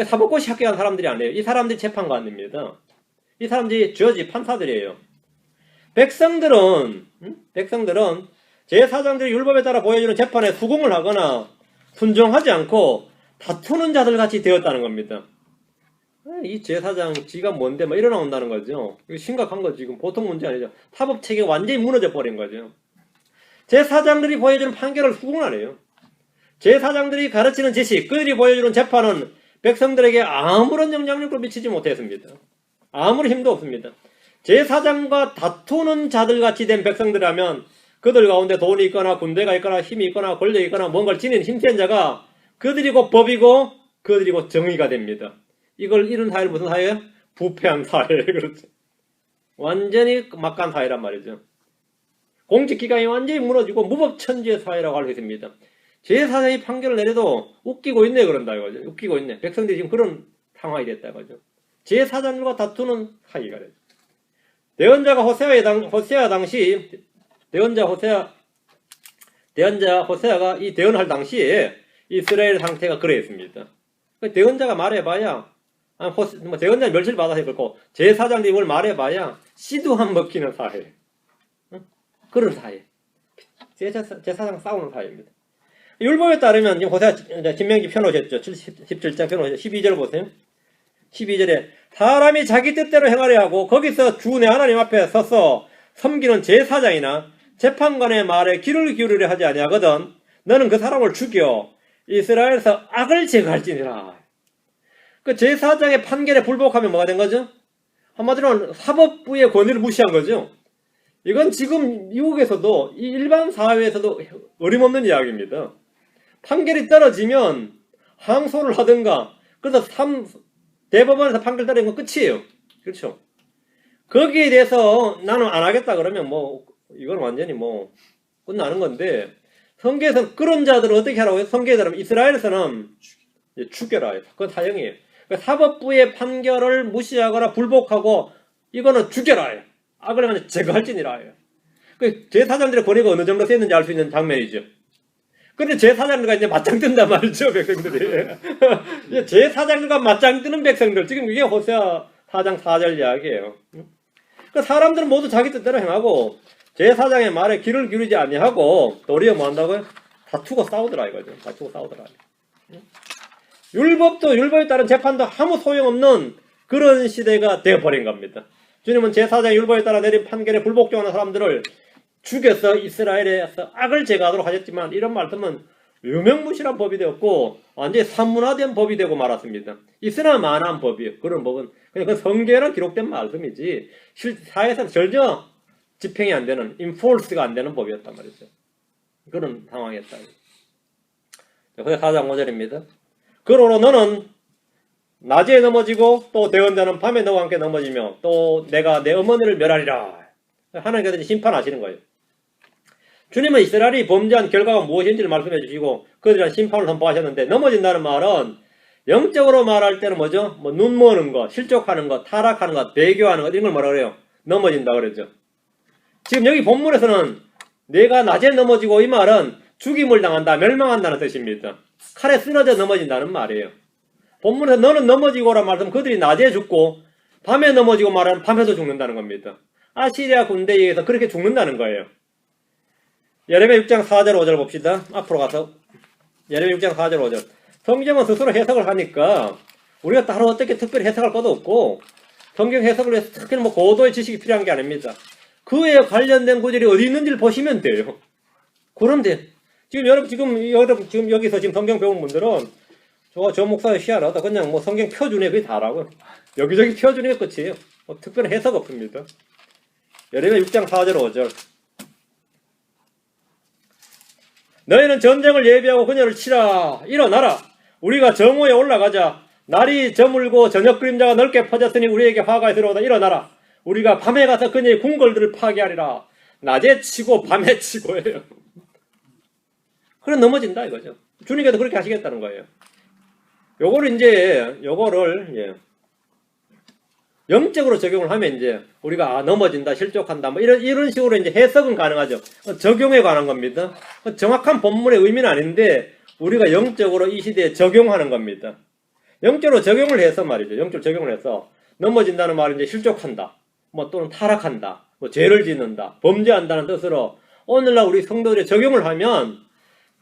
사법고시 합격한 사람들이 아니에요. 이 사람들이 재판관입니다. 이 사람들이 저지 판사들이에요. 백성들은 제사장들이 율법에 따라 보여주는 재판에 수긍을 하거나 순종하지 않고 다투는 자들 같이 되었다는 겁니다. 이 제사장 지가 뭔데 막 일어나온다는 거죠. 이거 심각한 거 지금 보통 문제 아니죠. 사법 체계가 완전히 무너져 버린 거죠. 제사장들이 보여주는 판결을 수긍을 안 해요. 제사장들이 가르치는 지식, 그들이 보여주는 재판은 백성들에게 아무런 영향력을 미치지 못했습니다. 아무런 힘도 없습니다. 제사장과 다투는 자들 같이 된 백성들이라면 그들 가운데 돈이 있거나 군대가 있거나 힘이 있거나 권력이 있거나 뭔가를 지닌 힘센 자가 그들이 곧 법이고 그들이 곧 정의가 됩니다. 이걸 이런 사회를 무슨 사회예요? 부패한 사회. 그렇죠. 완전히 막간 사회란 말이죠. 공직기관이 완전히 무너지고 무법천지의 사회라고 할 수 있습니다. 제사장이 판결을 내려도 웃기고 있네 그런다 이거죠. 웃기고 있네. 백성들이 지금 그런 상황이 됐다 이거죠. 제사장들과 다투는 사이가 됐죠. 대언자가 호세아 당시 대언자 호세아가 이 대언할 당시에 이스라엘 상태가 그랬습니다. 대언자가 말해봐야 대언자는 멸치를 받아서 그렇고 제사장들이 뭘 말해봐야 씨도 안 먹히는 사회. 그런 사회. 제사장 싸우는 사회입니다. 율법에 따르면 지금 호세아 신명기 펴놓으셨죠. 17장 펴놓으셨죠. 12절 보세요. 12절에 사람이 자기 뜻대로 행하려 하고 거기서 주 내 하나님 앞에 서서 섬기는 제사장이나 재판관의 말에 귀를 기울이려 하지 아니하거든 너는 그 사람을 죽여 이스라엘에서 악을 제거할지니라. 그 제사장의 판결에 불복하면 뭐가 된 거죠? 한마디로 사법부의 권위를 무시한 거죠. 이건 지금 미국에서도 이 일반 사회에서도 어림없는 이야기입니다. 판결이 떨어지면 항소를 하든가 그래서 대법원에서 판결 떨어진 건 끝이에요. 그렇죠? 거기에 대해서 나는 안 하겠다 그러면 이건 완전히 끝나는 건데 성경에서는 그런 자들을 어떻게 하라고 해요? 성경에 따르면 이스라엘에서는 죽여라. 그건 사형이에요. 사법부의 판결을 무시하거나 불복하고 이거는 죽여라. 악을 하면 제거할지니라. 제사장들의 권위가 어느 정도 세는지 알 수 있는 장면이죠. 근데 제사장들과 이제 맞짱 뜬단 말이죠, 백성들이. 제사장들과 맞짱 뜨는 백성들. 지금 이게 호세아 4장 4절 이야기예요. 사람들은 모두 자기 뜻대로 행하고 제사장의 말에 귀를 기울이지 아니하고 도리어 뭐 한다고요? 다투고 싸우더라 이거죠. 다투고 싸우더라. 율법도 율법에 따른 재판도 아무 소용없는 그런 시대가 되어버린 겁니다. 주님은 제사장의 율법에 따라 내린 판결에 불복종하는 사람들을 죽여서 이스라엘에서 악을 제거하도록 하셨지만 이런 말씀은 유명무실한 법이 되었고 완전히 산문화된 법이 되고 말았습니다. 있으나 마나한 법이에요. 그런 법은 그냥 그 성경에는 기록된 말씀이지 사회에서 전혀 집행이 안 되는, 인포스가 안 되는 법이었단 말이죠. 그런 상황이었다. 그게 4장 5절입니다. 그러므로 너는 낮에 넘어지고 또 대언자는 밤에 너와 함께 넘어지며 또 내가 내 어머니를 멸하리라. 하나님께서 심판하시는 거예요. 주님은 이스라엘이 범죄한 결과가 무엇인지를 말씀해 주시고 그들에 대한 심판을 선포하셨는데 넘어진다는 말은 영적으로 말할 때는 뭐죠? 뭐 눈 머는 거, 실족하는 거, 타락하는 거, 배교하는 거 이런 걸 뭐라 그래요? 넘어진다 그러죠. 지금 여기 본문에서는 내가 낮에 넘어지고 이 말은 죽임을 당한다, 멸망한다는 뜻입니다. 칼에 쓰러져 넘어진다는 말이에요. 본문에서 너는 넘어지고란 말은 그들이 낮에 죽고 밤에 넘어지고 말하는 밤에도 죽는다는 겁니다. 아시리아 군대에 의해서 그렇게 죽는다는 거예요. 예레미야 6장 4절 5절 봅시다. 앞으로 가서 예레미야 6장 4절 5절. 성경은 스스로 해석을 하니까 우리가 따로 어떻게 특별히 해석할 것도 없고 성경 해석을 위해서 특별히 뭐 고도의 지식이 필요한 게 아닙니다. 그에 관련된 구절이 어디 있는지를 보시면 돼요. 그런데 지금 여러분 지금 여기서 지금 성경 배운 분들은 저 목사의 시야라다 그냥 뭐 성경 펴주네 그게 다라고 여기저기 펴주는 게 끝이에요. 뭐 특별한 해석 없습니다. 예레미야 6장 4절 5절. 너희는 전쟁을 예비하고 그녀를 치라. 일어나라. 우리가 정오에 올라가자. 날이 저물고 저녁 그림자가 넓게 퍼졌으니 우리에게 화가 들어오다. 일어나라. 우리가 밤에 가서 그녀의 궁궐들을 파괴하리라. 낮에 치고 밤에 치고예요. 그래 넘어진다 이거죠. 주님께서 그렇게 하시겠다는 거예요. 요거를 영적으로 적용을 하면 이제 우리가 넘어진다, 실족한다, 뭐 이런 식으로 이제 해석은 가능하죠. 적용에 관한 겁니다. 정확한 본문의 의미는 아닌데 우리가 영적으로 이 시대에 적용하는 겁니다. 영적으로 적용을 해서 말이죠. 영적으로 적용을 해서 넘어진다는 말은 이제 실족한다, 뭐 또는 타락한다, 뭐 죄를 짓는다, 범죄한다는 뜻으로 오늘날 우리 성도들이 적용을 하면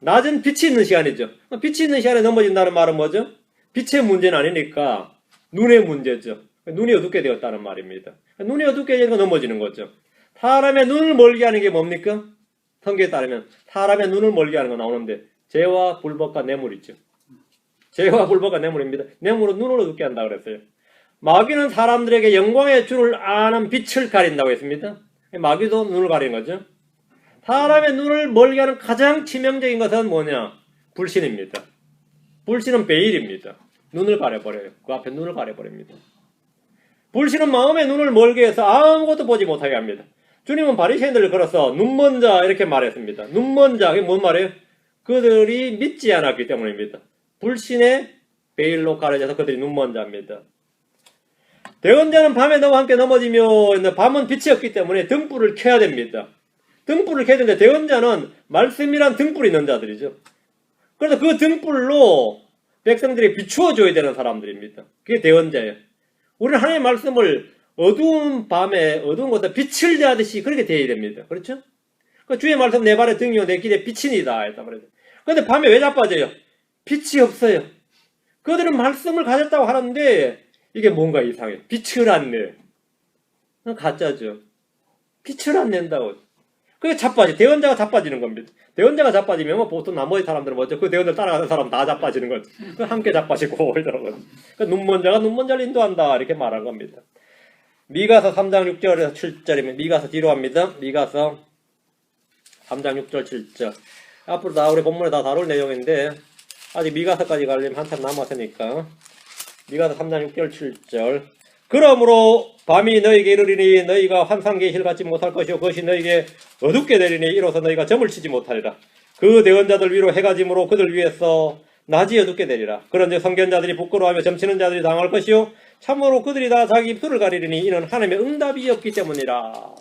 낮은 빛이 있는 시간이죠. 빛이 있는 시간에 넘어진다는 말은 뭐죠? 빛의 문제는 아니니까 눈의 문제죠. 눈이 어둡게 되었다는 말입니다. 눈이 어둡게 되니까 넘어지는 거죠. 사람의 눈을 멀게 하는 게 뭡니까? 성경에 따르면 사람의 눈을 멀게 하는 거 나오는데 죄와 불법과 뇌물이죠. 죄와 불법과 뇌물입니다. 뇌물은 눈을 어둡게 한다고 그랬어요. 마귀는 사람들에게 영광의 주를 아는 빛을 가린다고 했습니다. 마귀도 눈을 가리는 거죠. 사람의 눈을 멀게 하는 가장 치명적인 것은 뭐냐? 불신입니다. 불신은 베일입니다. 눈을 가려버려요. 그 앞에 눈을 가려버립니다. 불신은 마음의 눈을 멀게 해서 아무것도 보지 못하게 합니다. 주님은 바리새인들을 걸어서 눈먼 자 이렇게 말했습니다. 눈먼 자, 그게 뭔 말이에요? 그들이 믿지 않았기 때문입니다. 불신의 베일로 가려져서 그들이 눈먼 자입니다. 대언자는 밤에 너와 함께 넘어지며 밤은 빛이 없기 때문에 등불을 켜야 됩니다. 등불을 켜야 되는데 대언자는 말씀이란 등불이 있는 자들이죠. 그래서 그 등불로 백성들이 비추어줘야 되는 사람들입니다. 그게 대언자예요. 우리는 하나님의 말씀을 어두운 밤에 어두운 곳에 빛을 내듯이 그렇게 되어야 됩니다. 그렇죠? 그 주의 말씀 내 발의 등이요 내 길의 빛이니다 했단 말이죠. 그런데 밤에 왜 자빠져요? 빛이 없어요. 그들은 말씀을 가졌다고 하는데 이게 뭔가 이상해. 빛을 안 내. 가짜죠. 빛을 안 낸다고. 그게 자빠지. 대언자가 자빠지는 겁니다. 대언자가 자빠지면 뭐 보통 나머지 사람들은 뭐죠? 그 대언자 따라가는 사람 다 자빠지는 거죠. 함께 자빠지고 이러고. 눈먼 자가 눈먼 자를 인도한다 이렇게 말한 겁니다. 미가서 3장 6절에서 7절이면 미가서 뒤로 갑니다. 미가서 3장 6절 7절. 앞으로 다 우리 본문에 다 다룰 내용인데 아직 미가서까지 가려면 한참 남았으니까 미가서 3장 6절 7절. 그러므로 밤이 너에게 이르리니 너희가 환상 계시를 갖지 못할 것이요 그것이 너에게 어둡게 되리니 이로써 너희가 점을 치지 못하리라. 그 대언자들 위로 해가 짐으로 그들 위에서 낮이 어둡게 되리라. 그런데 선견자들이 부끄러워하며 점치는 자들이 당할 것이요 참으로 그들이 다 자기 입술을 가리리니 이는 하나님의 응답이 없기 때문이라.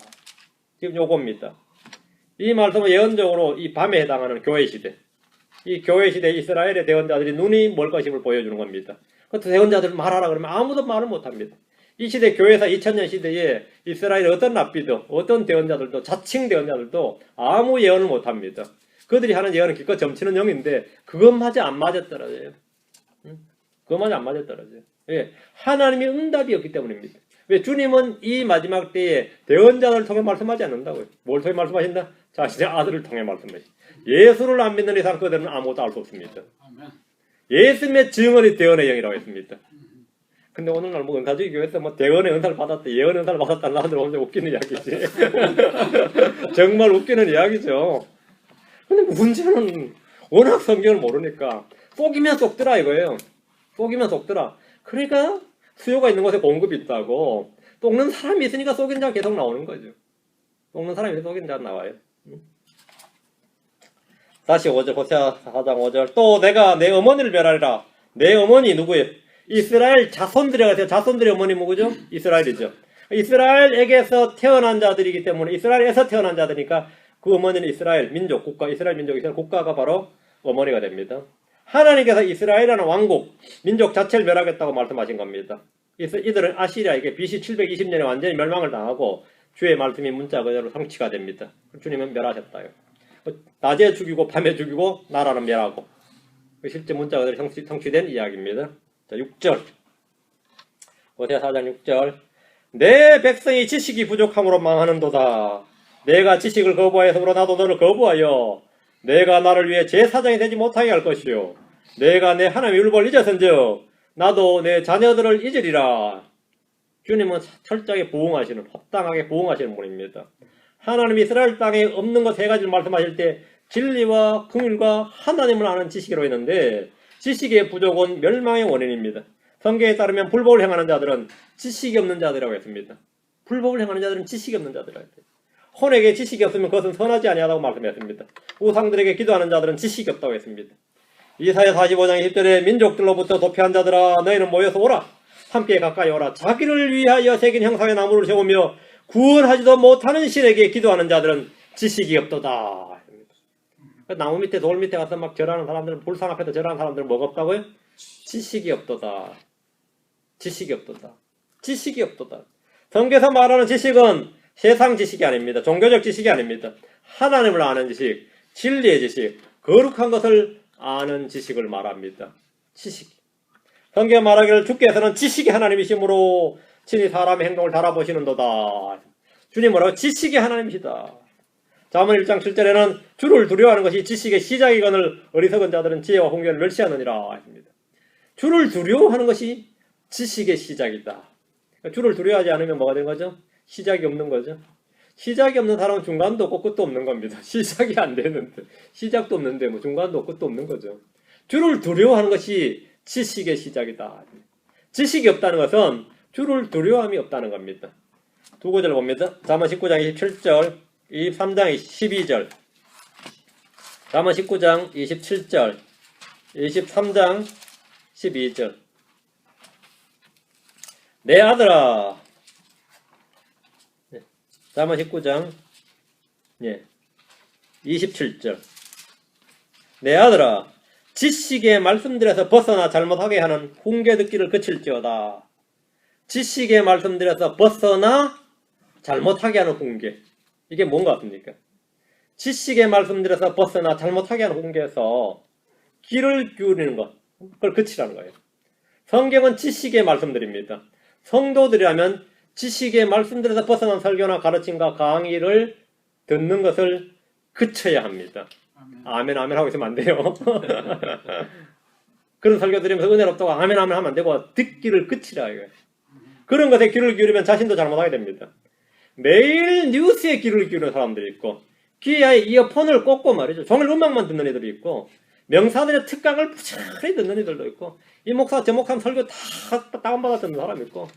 지금 요겁니다. 이 말씀은 예언적으로 이 밤에 해당하는 교회 시대, 이 교회 시대 이스라엘의 대언자들이 눈이 멀 것임을 보여주는 겁니다. 그 대언자들 말하라 그러면 아무도 말을 못합니다. 이 시대 교회사 2000년 시대에 이스라엘의 어떤 랍비도 어떤 대언자들도 자칭 대언자들도 아무 예언을 못합니다. 그들이 하는 예언은 기껏 점치는 영인데 그것마저 안 맞아떨어져요. 그것마저 안 맞아떨어져요. 왜? 하나님의 응답이 없기 때문입니다. 왜? 주님은 이 마지막 때에 대언자들을 통해 말씀하지 않는다고요. 뭘 통해 말씀하신다? 자신의 아들을 통해 말씀하시. 예수를 안 믿는 이상 그들은 아무것도 알 수 없습니다. 아멘. 예수님의 증언이 대언의 영이라고 했습니다. 근데 오늘날 뭐 은사주의 교회에서 뭐 대언의 은사를 받았다, 예언의 은사를 받았다는 사람들 엄청 웃기는 이야기지. 정말 웃기는 이야기죠. 근데 문제는 워낙 성경을 모르니까 속이면 속더라 이거예요. 속이면 속더라. 그러니까 수요가 있는 곳에 공급이 있다고 속는 사람이 있으니까 속인 자가 계속 나오는 거죠. 속는 사람이 있으니까 속인 자가 나와요. 다시 5절, 호세아 4장 5절. 또 내가 내 어머니를 멸하리라. 내 어머니 누구예요? 이스라엘 자손들이라고 해서 자손들의 어머니 누구죠? 이스라엘이죠. 이스라엘에게서 태어난 자들이기 때문에 이스라엘에서 태어난 자들이니까 그 어머니는 이스라엘 민족, 국가, 이스라엘 민족, 이스라엘 국가가 바로 어머니가 됩니다. 하나님께서 이스라엘이라는 왕국, 민족 자체를 멸하겠다고 말씀하신 겁니다. 이들은 아시리아에게 BC 720년에 완전히 멸망을 당하고 주의 말씀이 문자 그대로 성취가 됩니다. 주님은 멸하셨다요. 낮에 죽이고 밤에 죽이고 나라는 멸하고 실제 문자 그대로 성취된 이야기입니다. 자, 6절. 호세아 4장 6절. 내 백성이 지식이 부족함으로 망하는도다. 내가 지식을 거부하여서므로 나도 너를 거부하여 내가 나를 위해 제사장이 되지 못하게 할 것이요 내가 내 하나님의 율법을 잊었은즉 나도 내 자녀들을 잊으리라. 주님은 철저하게 부응하시는, 합당하게 부응하시는 분입니다. 하나님 이스라엘 땅에 없는 것 세 가지를 말씀하실 때 진리와 긍휼과 하나님을 아는 지식이라고 했는데 지식의 부족은 멸망의 원인입니다. 성경에 따르면 불법을 행하는 자들은 지식이 없는 자들이라고 했습니다. 불법을 행하는 자들은 지식이 없는 자들이라고 했습니다. 혼에게 지식이 없으면 그것은 선하지 아니하다고 말씀했습니다. 우상들에게 기도하는 자들은 지식이 없다고 했습니다. 이사야 45장 10절에 민족들로부터 도피한 자들아 너희는 모여서 오라. 함께 가까이 오라. 자기를 위하여 새긴 형상의 나무를 세우며 구원하지도 못하는 신에게 기도하는 자들은 지식이 없도다. 나무 밑에 돌 밑에 가서 막 절하는 사람들은 불상 앞에서 절하는 사람들은 뭐가 없다고요? 지식이 없도다. 지식이 없도다. 지식이 없도다. 성경에서 말하는 지식은 세상 지식이 아닙니다. 종교적 지식이 아닙니다. 하나님을 아는 지식, 진리의 지식, 거룩한 것을 아는 지식을 말합니다. 지식. 성경에 말하기를 주께서는 지식이 하나님이시므로 친히 사람의 행동을 달아보시는도다. 주님 뭐라고? 지식이 하나님이시다. 잠언 1장 7절에는 주를 두려워하는 것이 지식의 시작이거늘 어리석은 자들은 지혜와 공견을 멸시하느니라 했습니다. 주를 두려워하는 것이 지식의 시작이다. 주를 두려워하지 않으면 뭐가 된 거죠? 시작이 없는 거죠. 시작이 없는 사람은 중간도 없고 끝도 없는 겁니다. 시작이 안 되는데 시작도 없는데 뭐 중간도 없고 끝도 없는 거죠. 주를 두려워하는 것이 지식의 시작이다. 지식이 없다는 것은 주를 두려워함이 없다는 겁니다. 두 구절 봅니다. 잠언 19장 27절, 23장 12절, 잠언 19장 27절, 23장 12절. 내 아들아, 잠언 19장 27절. 내 아들아, 지식의 말씀들에서 벗어나 잘못하게 하는 훈계 듣기를 그칠지어다. 지식의 말씀들에서 벗어나 잘못하게 하는 훈계. 이게 뭔가 같습니까? 지식의 말씀들에서 벗어나 잘못하게 하는 훈계에서 귀를 기울이는 것, 그걸 그치라는 거예요. 성경은 지식의 말씀들입니다. 성도들이라면 지식의 말씀들에서 벗어난 설교나 가르침과 강의를 듣는 것을 그쳐야 합니다. 아멘 아멘 하고 있으면 안 돼요. 그런 설교 들으면서 은혜롭다고 아멘 아멘 하면 안 되고 듣기를 그치라 이거예요. 그런 것에 귀를 기울이면 자신도 잘못하게 됩니다. 매일 뉴스에 귀를 기울이는 사람들이 있고 귀에 이어폰을 꽂고 말이죠. 종일 음악만 듣는 애들이 있고 명사들의 특강을 부지런히 듣는 애들도 있고 이 목사 저 목사 설교 다 다운받아 듣는 사람이 있고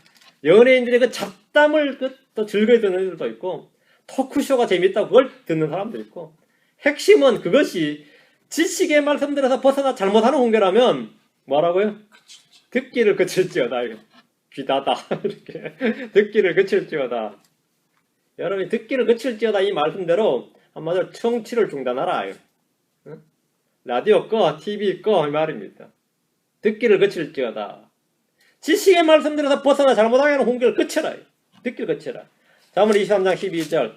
연예인들의 그 잡담을 또 즐거이 듣는 애들도 있고 토크쇼가 재밌다고 그걸 듣는 사람도 있고 핵심은 그것이 지식의 말씀들에서 벗어나 잘못하는 훈계라면 뭐라고요? 듣기를 그칠지어다. 귀다다. 이렇게 듣기를 그칠지어다. 여러분이 듣기를 그칠지어다 이 말씀대로 한마디로 청취를 중단하라. 라디오 꺼, TV 꺼 이 말입니다. 듣기를 그칠지어다. 지식의 말씀들에서 벗어나 잘못하게 하는 훈계를 그쳐라. 듣기를 그쳐라. 잠언 23장 12절.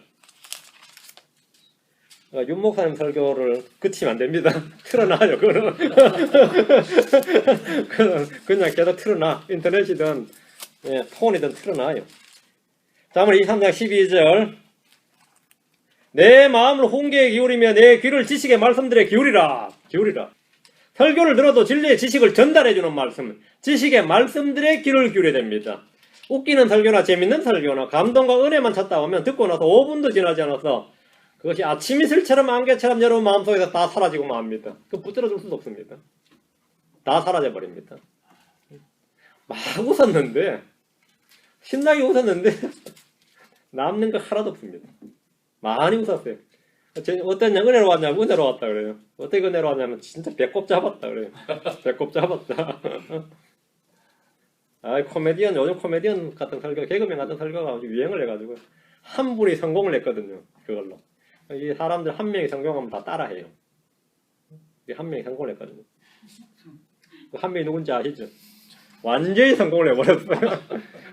윤 목사님 설교를 그치면 안 됩니다. 틀어놔요. 그거는 그냥 계속 틀어놔. 인터넷이든 폰이든 틀어놔요. 잠언 23장 12절. 내 마음을 훈계에 기울이며 내 귀를 지식의 말씀들에 기울이라. 기울이라. 설교를 들어도 진리의 지식을 전달해주는 말씀, 지식의 말씀들에 귀를 기울여야 됩니다. 웃기는 설교나 재밌는 설교나 감동과 은혜만 찾다 보면 듣고 나서 5분도 지나지 않아서 그것이 아침 이슬처럼 안개처럼 여러분 마음속에서 다 사라지고 맙니다. 그 붙들어줄 수도 없습니다. 다 사라져버립니다. 막 웃었는데 신나게 웃었는데 남는 거 하나도 없습니다. 많이 웃었어요. 어떤 은혜로 왔냐고 은혜로 왔다 그래요. 어떻게 은혜로 왔냐면 진짜 배꼽 잡았다 그래요. 배꼽 잡았다. 아 코미디언 요즘 코미디언 같은 설교 개그맨 같은 설교가 아주 유행을 해가지고 한 분이 성공을 했거든요. 그걸로 이 사람들 한 명이 성공하면 다 따라해요. 한 명이 성공을 했거든요. 한 명이 누군지 아시죠? 완전히 성공을 해버렸어요.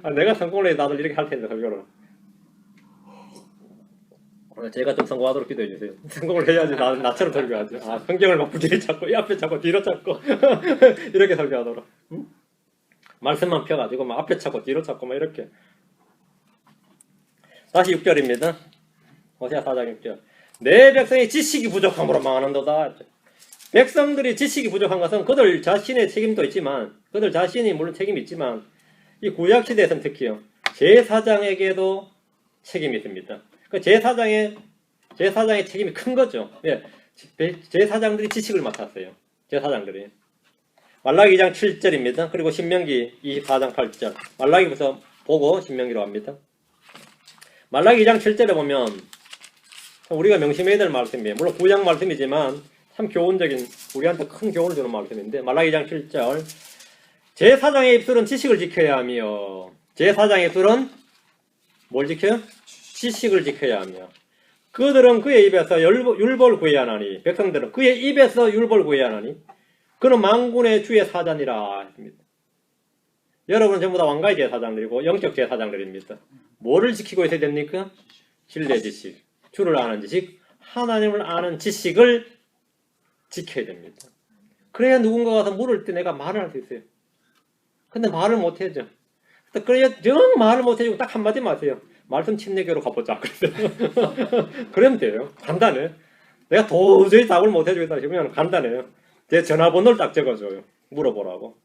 아, 내가 성공을 해 나도 이렇게 할 텐데 설교를. 제가 좀 성공하도록 기도해 주세요. 성공을 해야지 나처럼 설교하죠. 아, 성경을 막 부지리 잡고 이 앞에 잡고 뒤로 잡고 이렇게 설교하도록. 응? 말씀만 펴가지고 막 앞에 잡고 뒤로 잡고 막 이렇게. 다시 6절입니다. 호세아 4장 6절. 내 백성이 지식이 부족함으로 망하는도다. 백성들이 지식이 부족한 것은 그들 자신의 책임도 있지만 그들 자신이 물론 책임이 있지만 이 구약시대에서는 특히요. 제사장에게도 책임이 있습니다. 그 제사장의 책임이 큰 거죠. 예, 제사장들이 지식을 맡았어요. 제사장들이. 말라기 2장 7절입니다. 그리고 신명기 24장 8절. 말라기부터 보고 신명기로 갑니다. 말라기 2장 7절에 보면 우리가 명심해야 될 말씀이에요. 물론 구약 말씀이지만 참 교훈적인 우리한테 큰 교훈을 주는 말씀인데 말라기 2장 7절 제사장의 입술은 지식을 지켜야 하며 제사장의 입술은 뭘 지켜요? 지식을 지켜야 하며 그들은 그의 입에서 율법을 구해야 하나니 백성들은 그의 입에서 율법을 구해야 하나니 그는 만군의 주의 사자니라 했습니다. 여러분은 전부 다 왕가의 제사장들이고 영적 제사장들입니다. 뭐를 지키고 있어야 됩니까? 진리의 지식, 주를 아는 지식, 하나님을 아는 지식을 지켜야 됩니다. 그래야 누군가가 가서 물을 때 내가 말을 할 수 있어요. 근데 말을 못 해죠. 그래야 정 말을 못 해주고 딱 한마디만 하세요. 말씀 침례교로 가보자. 그러면 돼요. 간단해. 내가 도저히 답을 못 해주겠다 싶으면 간단해요. 제 전화번호를 딱 적어줘요. 물어보라고.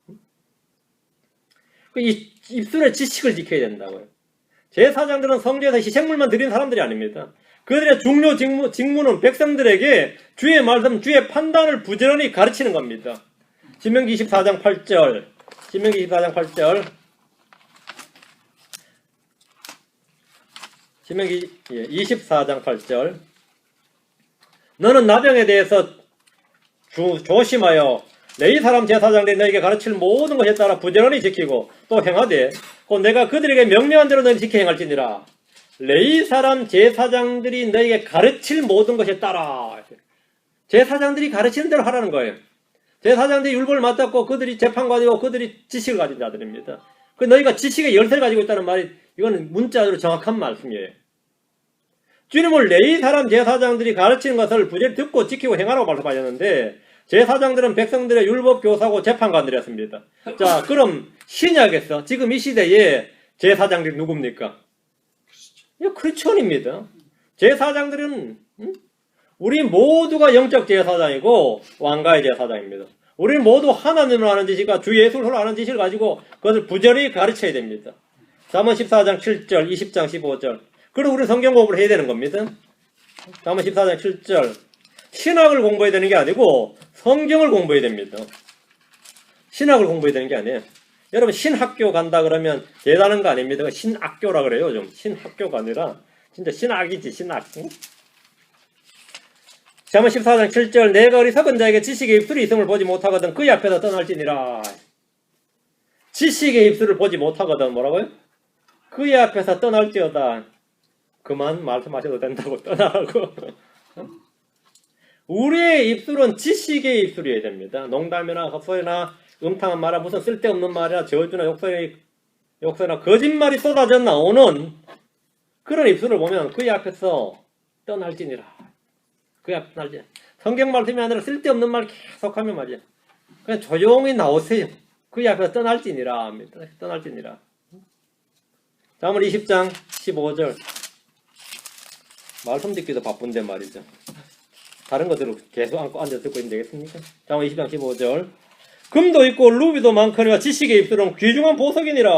이 입술의 지식을 지켜야 된다고요. 제사장들은 성전에서 희생물만 드리는 사람들이 아닙니다. 그들의 중요 직무는 백성들에게 주의 말씀, 주의 판단을 부지런히 가르치는 겁니다. 신명기 24장 8절. 신명기 24장 8절. 신명기 24장 8절. 너는 나병에 대해서 조심하여 레위 사람 제사장들이 너에게 가르칠 모든 것에 따라 부지런히 지키고 또 행하되 곧 내가 그들에게 명령한 대로 너희 지켜 행할지니라. 레위 사람 제사장들이 너에게 가르칠 모든 것에 따라 제사장들이 가르치는 대로 하라는 거예요. 제사장들이 율법을 맡았고 그들이 재판관이고 그들이 지식을 가진 자들입니다. 그 너희가 지식의 열쇠를 가지고 있다는 말이 이거는 문자적으로 정확한 말씀이에요. 주님은 레위 사람 제사장들이 가르치는 것을 부지런히 듣고 지키고 행하라고 말씀하셨는데 제사장들은 백성들의 율법 교사고 재판관들이었습니다. 자, 그럼 신약에서 지금 이 시대에 제사장들이 누굽니까? 크리스천입니다. 제사장들은 우리 모두가 영적 제사장이고 왕가의 제사장입니다. 우리는 모두 하나님을 아는 지식과 주 예수를 아는 지식을 가지고 그것을 부지런히 가르쳐야 됩니다. 잠언 14장 7절, 20장 15절. 그리고 우리 성경 공부를 해야 되는 겁니다. 잠언 14장 7절. 신학을 공부해야 되는 게 아니고 성경을 공부해야 됩니다. 신학을 공부해야 되는 게 아니에요. 여러분 신학교 간다 그러면 대단한 거 아닙니다. 신학교라 그래요. 좀 신학교가 아니라 진짜 신학이지 신학. 잠언 14장 7절. 내가 어리석은 자에게 지식의 입술이 있음을 보지 못하거든 그의 앞에서 떠날지니라. 지식의 입술을 보지 못하거든 뭐라고요? 그의 앞에서 떠날지어다. 그만 말씀하셔도 된다고 떠나라고. 우리의 입술은 지식의 입술이어야 됩니다. 농담이나 헛소리나 음탕한 말이나 무슨 쓸데없는 말이나 저주나 욕설이나 거짓말이 쏟아져 나오는 그런 입술을 보면 그의 앞에서 떠날지니라. 그의 앞에서 떠날지니라. 성경 말씀이 아니라 쓸데없는 말 계속하면 말이야. 그냥 조용히 나오세요. 그의 앞에서 떠날지니라 합니다. 떠날지니라. 잠언 20장 15절. 말씀 듣기도 바쁜데 말이죠. 다른 것들을 계속 안고 앉아 듣고 있으면 되겠습니까? 잠언 20장 15절. 금도 있고 루비도 많거니와 지식의 입술은 귀중한 보석이니라.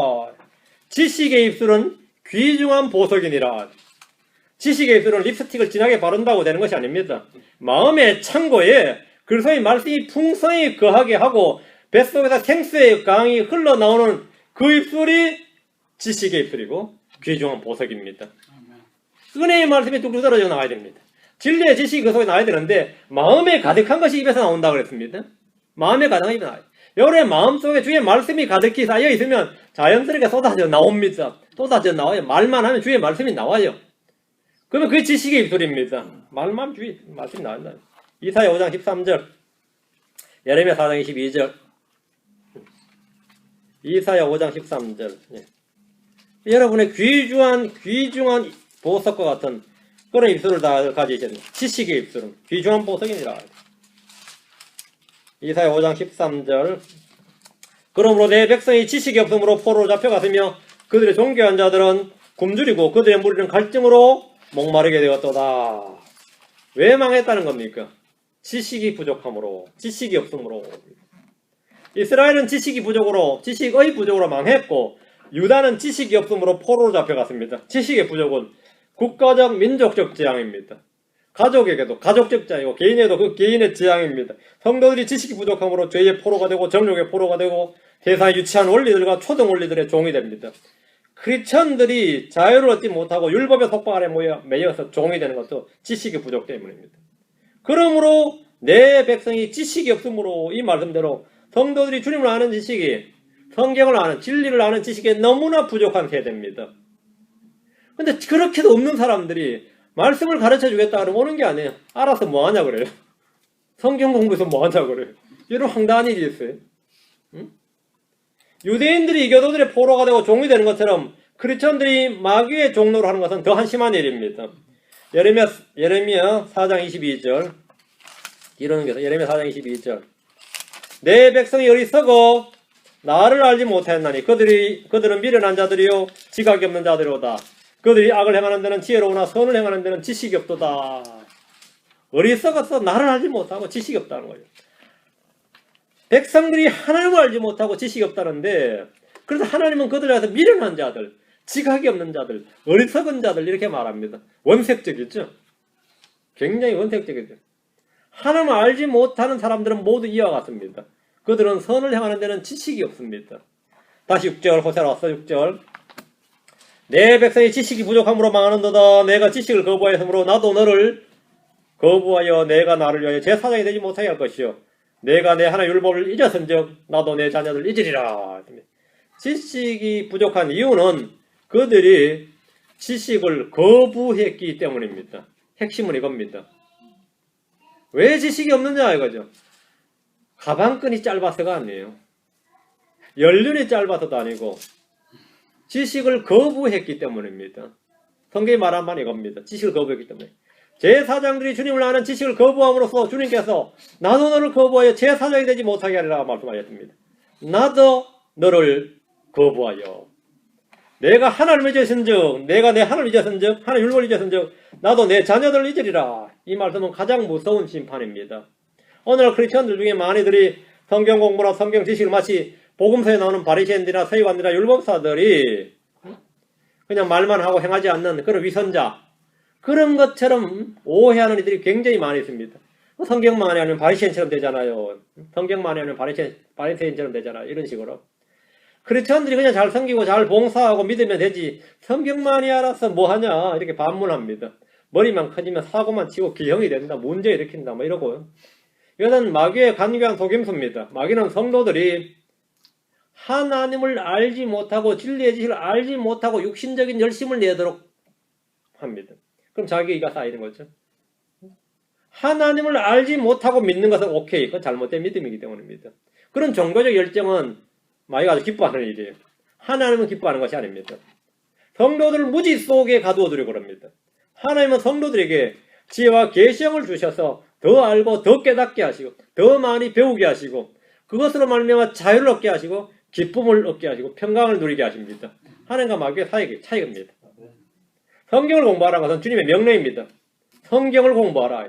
지식의 입술은 귀중한 보석이니라. 지식의 입술은 립스틱을 진하게 바른다고 되는 것이 아닙니다. 마음의 창고에 그리스도의 말씀이 풍성히 거하게 하고 뱃속에서 생수의 강이 흘러나오는 그 입술이 지식의 입술이고 귀중한 보석입니다. 은혜의 말씀이 뚝뚝 떨어져 나와야 됩니다. 진리의 지식이 그 속에 나와야 되는데 마음에 가득한 것이 입에서 나온다고 그랬습니다. 마음에 가득한 입에서 나와요. 여러분의 마음속에 주의 말씀이 가득히 쌓여 있으면 자연스럽게 쏟아져 나옵니다. 쏟아져 나와요. 말만 하면 주의 말씀이 나와요. 그러면 그게 지식의 입술입니다. 말만 주의 말씀이 나온다. 이사야 5장 13절, 예레미야 4장 22절, 이사야 5장 13절. 예. 여러분의 귀중한 보석과 같은 그런 입술을 다 가지셔야 됩니다. 지식의 입술은 귀중한 보석이니라. 이사야 5장 13절. 그러므로 내 백성이 지식이 없으므로 포로로 잡혀갔으며 그들의 존귀한 자들은 굶주리고 그들의 무리는 갈증으로 목마르게 되었도다. 왜 망했다는 겁니까? 지식이 부족함으로, 지식이 없으므로. 이스라엘은 지식이 부족으로, 지식의 부족으로 망했고 유다는 지식이 없으므로 포로로 잡혀갔습니다. 지식의 부족은 국가적, 민족적 재앙입니다. 가족에게도 가족적 재앙이고 개인에도 그 개인의 재앙입니다. 성도들이 지식이 부족함으로 죄의 포로가 되고 정욕의 포로가 되고 세상의 유치한 원리들과 초등 원리들의 종이 됩니다. 크리스천들이 자유를 얻지 못하고 율법의 속박 아래 매여서 종이 되는 것도 지식의 부족 때문입니다. 그러므로 내 백성이 지식이 없으므로 이 말씀대로 성도들이 주님을 아는 지식이 성경을 아는 진리를 아는 지식이 너무나 부족한 세대입니다. 근데 그렇게도 없는 사람들이 말씀을 가르쳐 주겠다 그러면 오는 게 아니에요. 알아서 뭐 하냐 그래요. 성경 공부해서 뭐 하냐 그래요. 이런 황당한 일이 있어요. 응? 유대인들이 이교도들의 포로가 되고 종이 되는 것처럼 크리스천들이 마귀의 종로를 하는 것은 더 한심한 일입니다. 예레미야 4장 22절. 이러는 게 예레미야 4장 22절. 내 백성이 어리석어 나를 알지 못하였나니 그들은 미련한 자들이요 지각이 없는 자들이로다. 그들이 악을 행하는 데는 지혜로우나 선을 행하는 데는 지식이 없도다. 어리석어서 나를 알지 못하고 지식이 없다는 거예요. 백성들이 하나님을 알지 못하고 지식이 없다는데 그래서 하나님은 그들에서 미련한 자들, 지각이 없는 자들, 어리석은 자들 이렇게 말합니다. 원색적이죠. 굉장히 원색적이죠. 하나님을 알지 못하는 사람들은 모두 이와 같습니다. 그들은 선을 행하는 데는 지식이 없습니다. 다시 6절 호세라 왔어. 6절. 내 백성이 지식이 부족함으로 망하는도다. 내가 지식을 거부하였으므로 나도 너를 거부하여 내가 나를 위하여 제사장이 되지 못하게 할 것이요 내가 내 하나님의 율법을 잊었은즉 나도 내 자녀들을 잊으리라. 지식이 부족한 이유는 그들이 지식을 거부했기 때문입니다. 핵심은 이겁니다. 왜 지식이 없느냐 이거죠. 가방끈이 짧아서가 아니에요. 연륜이 짧아서도 아니고 지식을 거부했기 때문입니다. 성경이 말한 바는 이겁니다. 지식을 거부했기 때문에. 제사장들이 주님을 아는 지식을 거부함으로써 주님께서 나도 너를 거부하여 제사장이 되지 못하게 하리라 말씀하셨습니다. 나도 너를 거부하여 내가 하나님을 잊었은즉 내가 내 하나님을 잊었은즉 하나님 율법을 잊었은즉 나도 내 자녀들을 잊으리라. 이 말씀은 가장 무서운 심판입니다. 오늘날 크리스천들 중에 많이들이 성경 공부나 성경 지식을 마치 복음서에 나오는 바리새인들이나 서기관들이나 율법사들이 그냥 말만 하고 행하지 않는 그런 위선자 그런 것처럼 오해하는 이들이 굉장히 많이 있습니다. 성경만 하면 바리새인처럼 되잖아요. 성경만 하면 바리새인처럼 되잖아요. 이런 식으로. 크리스천들이 그냥 잘 섬기고 잘 봉사하고 믿으면 되지 성경만이 알아서 뭐하냐 이렇게 반문합니다. 머리만 커지면 사고만 치고 기형이 된다. 문제 일으킨다. 뭐 이러고요. 이것은 마귀의 간교한 속임수입니다. 마귀는 성도들이 하나님을 알지 못하고 진리의 지식을 알지 못하고 육신적인 열심을 내도록 합니다. 그럼 자기가 쌓이는 거죠. 하나님을 알지 못하고 믿는 것은 오케이. 그건 잘못된 믿음이기 때문입니다. 그런 종교적 열정은 마귀가 아주 기뻐하는 일이에요. 하나님은 기뻐하는 것이 아닙니다. 성도들을 무지 속에 가두어 두려고 합니다. 하나님은 성도들에게 지혜와 계시형을 주셔서 더 알고 더 깨닫게 하시고 더 많이 배우게 하시고 그것으로 말미암아 자유를 얻게 하시고 기쁨을 얻게 하시고 평강을 누리게 하십니다. 하나님과 마귀의 차이입니다. 성경을 공부하라는 것은 주님의 명령입니다. 성경을 공부하라.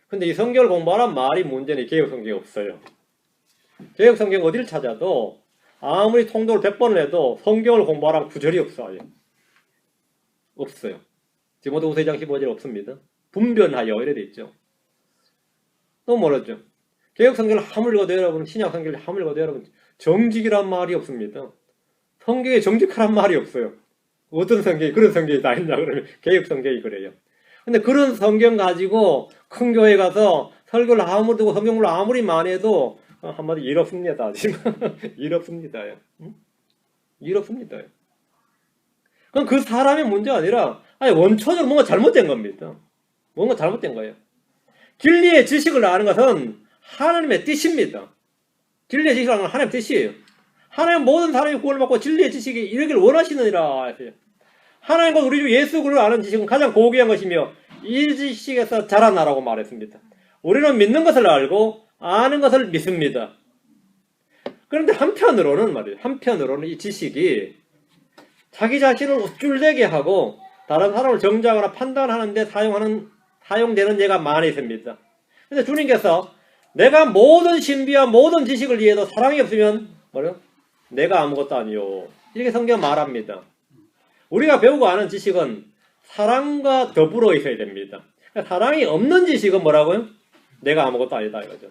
근데 이 성경을 공부하란 말이 문제는 개혁 성경이 없어요. 개혁 성경 어디를 찾아도 아무리 통독을 100번을 해도 성경을 공부하라는 구절이 없어요. 없어요. 디모데후서 2장 15절 없습니다. 분변하여 이래 돼 있죠. 너무 멀었죠. 개혁 성경을 함을 읽어도 여러분, 신약 성경을 함을 읽어도 여러분, 정직이란 말이 없습니다. 성경에 정직하란 말이 없어요. 어떤 성경이 그런 성경이 다 있냐 그러면 개혁 성경이 그래요. 근데 그런 성경 가지고 큰 교회 가서 설교를 아무리 듣고 성경을 아무리 많이 해도 한마디 일 없습니다. 일 없습니다요. 일 없습니다요. 그럼 그 사람의 문제가 아니라 원초적으로 뭔가 잘못된 겁니다. 뭔가 잘못된 거예요. 진리의 지식을 아는 것은 하나님의 뜻입니다. 진리의 지식을 아는 건 하나님의 뜻이에요. 하나님 모든 사람이 구원을 받고 진리의 지식이 이르길 원하시느니라. 하나님과 우리 주 예수 그리스도를 아는 지식은 가장 고귀한 것이며 이 지식에서 자라나라고 말했습니다. 우리는 믿는 것을 알고 아는 것을 믿습니다. 그런데 한편으로는 말이에요. 한편으로는 이 지식이 자기 자신을 우쭐대게 하고 다른 사람을 정죄하거나 판단하는데 사용되는 예가 많이 있습니다. 그래서 주님께서 내가 모든 신비와 모든 지식을 이해해도 사랑이 없으면 뭐래요? 내가 아무것도 아니요. 이렇게 성경 말합니다. 우리가 배우고 아는 지식은 사랑과 더불어 있어야 됩니다. 그러니까 사랑이 없는 지식은 뭐라고요? 내가 아무것도 아니다 이거죠.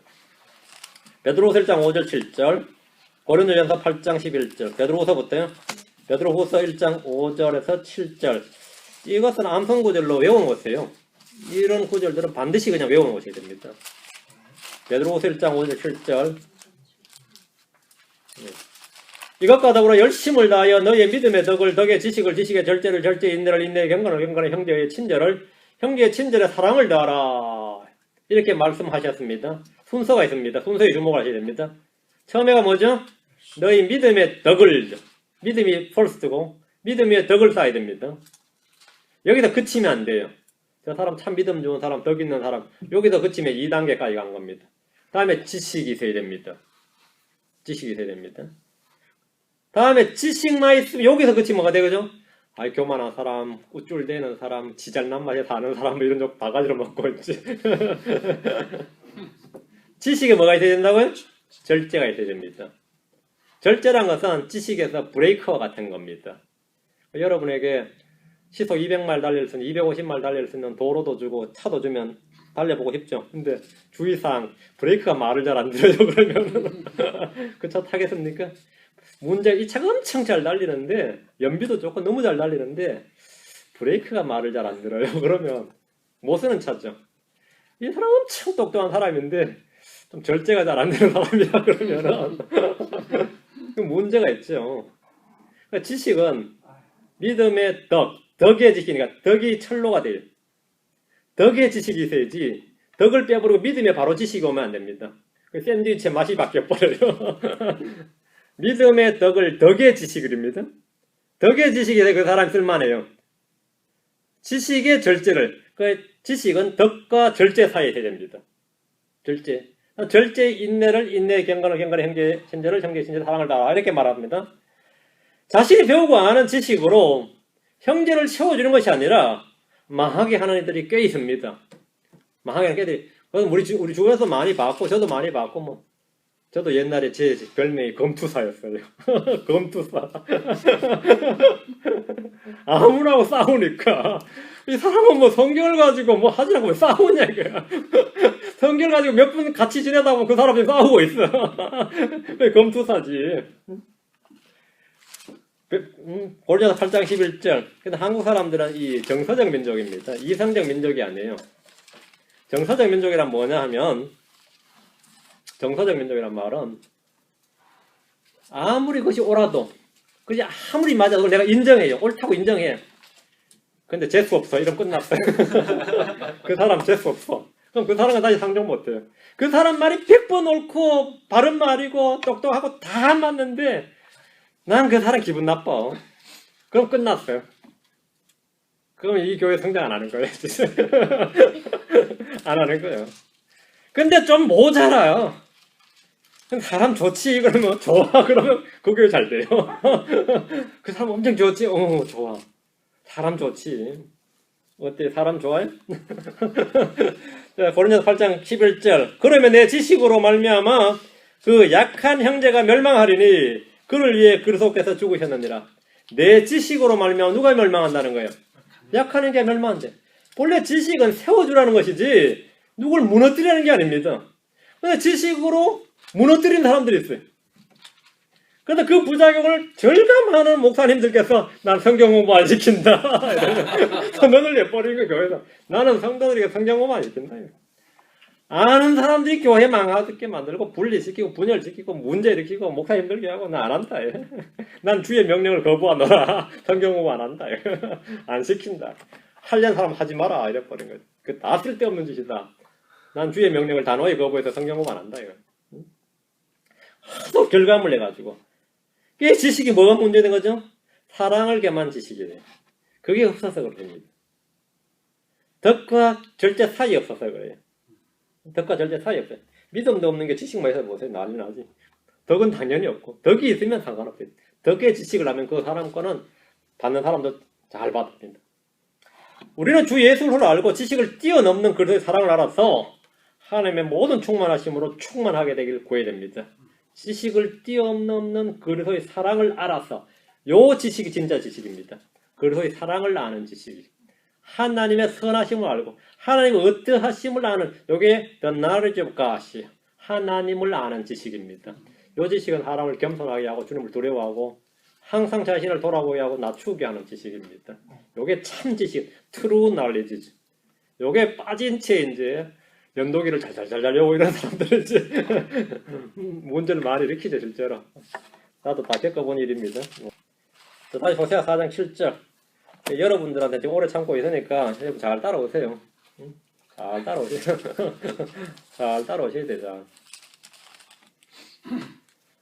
베드로후서 1장 5절 7절, 고린도전서 8장 11절, 베드로후서부터요. 베드로후서 1장 5절에서 7절. 이것은 암송 구절로 외우는 것이에요. 이런 구절들은 반드시 그냥 외우는 것이 됩니다. 베드로후서 1장 5절 7절. 이것과 더불어 열심을 다하여 너의 믿음의 덕을 덕의 지식을 지식의 절제를 절제의 인내를 인내의 경건을 경건의 형제의 친절을 형제의 친절의 사랑을 다하라. 이렇게 말씀하셨습니다. 순서가 있습니다. 순서에 주목을 하셔야 됩니다. 처음에가 뭐죠? 너희 믿음의 덕을, 믿음이 first고 믿음의 덕을 쌓아야 됩니다. 여기서 그치면 안 돼요. 저 사람 참 믿음 좋은 사람, 덕 있는 사람, 여기서 그치면 2단계까지 간 겁니다. 다음에 지식이 있어야 됩니다. 지식이 있어야 됩니다. 다음에 지식만 있으면 여기서 그치면 뭐가 되죠? 교만한 사람, 우쭐대는 사람, 지잘난 맛에 사는 사람 이런 쪽 바가지로 먹고 있지. 지식에 뭐가 있어야 된다고요? 절제가 있어야 됩니다. 절제란 것은 지식에서 브레이커와 같은 겁니다. 여러분에게 시속 200마일 달릴 수 있는 250마일 달릴 수 있는 도로도 주고 차도 주면 달려보고 싶죠. 근데 주의사항 브레이크가 말을 잘 안 들어요. 그러면 그 차 타겠습니까? 문제 이 차가 엄청 잘 달리는데 연비도 좋고 너무 잘 달리는데 브레이크가 말을 잘 안 들어요. 그러면 못 쓰는 차죠. 이 사람 엄청 똑똑한 사람인데 좀 절제가 잘 안 되는 사람이야. 그러면은 문제가 있죠. 그러니까 지식은 믿음의 덕의 지식이니까 덕이 철로가 돼요. 덕의 지식이 있어야지 덕을 빼버리고 믿음에 바로 지식이 오면 안 됩니다. 샌드위치의 맛이 바뀌어버려요. 믿음의 덕을 덕의 지식입니다. 덕의 지식이 그 사람이 쓸만해요. 지식의 절제를, 그 지식은 덕과 절제 사이에 해야 됩니다. 절제. 절제의 인내를 인내의 경건을 경건의 형제의 친절을 형제의 친절의 사랑을 다하라 이렇게 말합니다. 자신이 배우고 아는 지식으로 형제를 채워주는 것이 아니라 망하게 하는 애들이 꽤 있습니다. 망하게 하는 애들이 우리 주변에서 많이 봤고 저도 많이 봤고 저도 옛날에 제 별명이 검투사였어요. 검투사. 아무나고 싸우니까 이 사람은 성경을 가지고 하지라고 왜 싸우냐 이거야. 성경을 가지고 몇 분 같이 지내다 보면 그 사람이 싸우고 있어. 왜 검투사지. 고린도전서 8장 11절. 근데 한국 사람들은 이 정서적 민족입니다. 이성적 민족이 아니에요. 정서적 민족이란 뭐냐 하면 정서적 민족이란 말은 아무리 그것이 옳아도 그것이 아무리 맞아도 그걸 내가 인정해요. 옳다고 인정해. 근데 재수 없어. 이러면 끝났어요. 그 사람 재수 없어. 그럼 그 사람은 다시 상종 못해요. 그 사람 말이 100번 옳고 바른 말이고 똑똑하고 다 맞는데 난 그 사람 기분 나빠. 그럼 끝났어요. 그럼 이 교회 성장 안 하는 거예요. 안 하는 거예요. 근데 좀 모자라요. 사람 좋지 그러면 좋아 그러면 그 교회 잘 돼요. 그 사람 엄청 좋지? 좋아. 사람 좋지. 어때? 사람 좋아요? 고린도서 8장 11절. 그러면 내 지식으로 말미암아 그 약한 형제가 멸망하리니 그를 위해 그리스도께서 죽으셨느니라. 내 지식으로 말미암아 누가 멸망한다는 거예요? 약한 형제가 멸망한대. 본래 지식은 세워주라는 것이지 누굴 무너뜨리는 게 아닙니다. 근데 지식으로 무너뜨린 사람들이 있어요. 그런데 그 부작용을 절감하는 목사님들께서 난 성경 공부 안 시킨다. 선언을 내버리는 거예요, 교회에서. 나는 성도들에게 성경 공부 안 시킨다. 아는 사람들이 교회 망하게 만들고 분리시키고 분열시키고 문제 일으키고 목사 힘들게 하고 나 안 한다. 난 주의 명령을 거부하노라. 성경 공부 안 한다. 안 시킨다. 하려는 사람 하지 마라. 이래버린 거예요. 그 다 쓸데없는 짓이다. 난 주의 명령을 단호히 거부해서 성경 공부 안 한다. 하도 결과물 내가지고. 그게 지식이 뭐가 문제된 거죠? 사랑을 겸한 지식이에요. 그게 없어서 그렇습니다. 덕과 절제 사이 없어서 그래요. 덕과 절제 사이 없어요. 믿음도 없는 게 지식만 해서 보세요. 난리 나지. 덕은 당연히 없고 덕이 있으면 상관없어요. 덕의 지식을 하면 그 사람 거는 받는 사람도 잘 받습니다. 우리는 주 예수를 알고 지식을 뛰어넘는 그리스도의 사랑을 알아서 하나님의 모든 충만하심으로 충만하게 되길 구해야 됩니다. 지식을 뛰어넘는 그리스도의 사랑을 알아서 요 지식이 진짜 지식입니다. 그리스도의 사랑을 아는 지식이 하나님의 선하심을 알고 하나님의 어떠하심을 아는 요게 the knowledge of God 하나님을 아는 지식입니다. 요 지식은 사람을 겸손하게 하고 주님을 두려워하고 항상 자신을 돌아보게 하고 낮추게 하는 지식입니다. 요게 참 지식, true knowledge죠. 요게 빠진 채 이제 연도기를 잘잘 외우고 이런 사람들은 이제 문제를 많이 일으키죠, 실제로. 나도 다 겪어본 일입니다. 다시 호세아 4장 7절. 여러분들한테 지금 오래 참고 있으니까 잘 따라오세요. 잘 따라오세요. 잘 따라오셔야 되죠.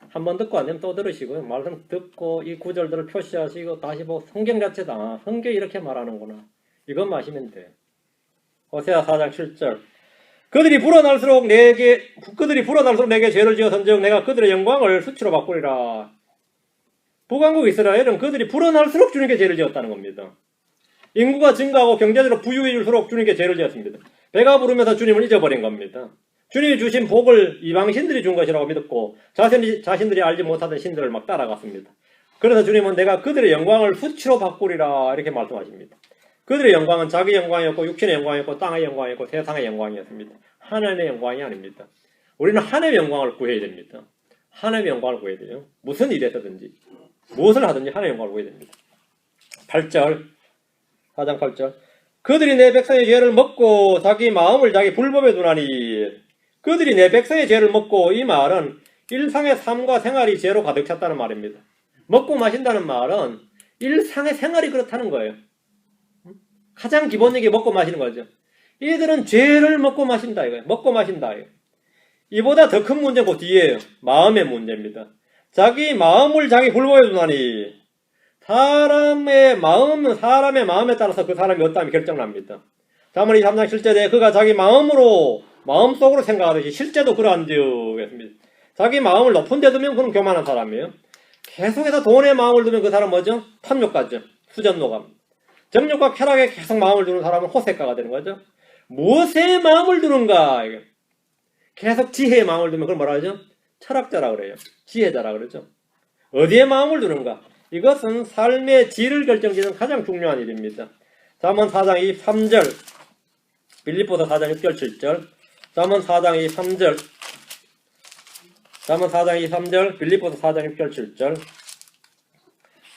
한 번 듣고 안 되면 또 들으시고 말씀 듣고 이 구절들을 표시하시고 다시 보고 성경 자체다. 성경이 이렇게 말하는구나. 이것만 하시면 돼. 호세아 4장 7절. 그들이 불어날수록 내게 죄를 지어선즉 내가 그들의 영광을 수치로 바꾸리라. 북왕국 이스라엘은 그들이 불어날수록 주님께 죄를 지었다는 겁니다. 인구가 증가하고 경제적으로 부유해질수록 주님께 죄를 지었습니다. 배가 부르면서 주님을 잊어버린 겁니다. 주님이 주신 복을 이방신들이 준 것이라고 믿었고 자신들이 알지 못하던 신들을 막 따라갔습니다. 그래서 주님은 내가 그들의 영광을 수치로 바꾸리라 이렇게 말씀하십니다. 그들의 영광은 자기 영광이었고 육신의 영광이었고 땅의 영광이었고 세상의 영광이었습니다. 하나님의 영광이 아닙니다. 우리는 하나님의 영광을 구해야 됩니다. 하나님의 영광을 구해야 돼요. 무슨 일이 있었든지 무엇을 하든지 하나님의 영광을 구해야 됩니다. 8절 4장 8절 그들이 내 백성의 죄를 먹고 자기 마음을 자기 불법에 두나니 그들이 내 백성의 죄를 먹고 이 말은 일상의 삶과 생활이 죄로 가득 찼다는 말입니다. 먹고 마신다는 말은 일상의 생활이 그렇다는 거예요. 가장 기본적인 게 먹고 마시는 거죠. 이들은 죄를 먹고 마신다 이거예요. 먹고 마신다 이거예요. 이보다 더 큰 문제는 그 뒤에요. 마음의 문제입니다. 자기 마음을 자기 불법에 두나니 사람의 마음에 따라서 그 사람이 어떠함이 결정납니다. 잠언 23장 7절에 그가 자기 마음속으로 생각하듯이 실제도 그러한지요. 자기 마음을 높은 데 두면 그는 교만한 사람이에요. 계속해서 돈에 마음을 두면 그 사람 뭐죠? 탐욕가죠. 수전노감. 정욕과 쾌락에 계속 마음을 두는 사람은 호색가가 되는 거죠. 무엇에 마음을 두는가? 계속 지혜에 마음을 두면 그걸 뭐라 하죠? 철학자라 그래요. 지혜자라 그러죠. 어디에 마음을 두는가? 이것은 삶의 질을 결정짓는 가장 중요한 일입니다. 잠언 4장 23절 빌립보서 4장 6절 7절 잠언 4장 23절 잠언 4장 23절 빌립보서 4장 6절 7절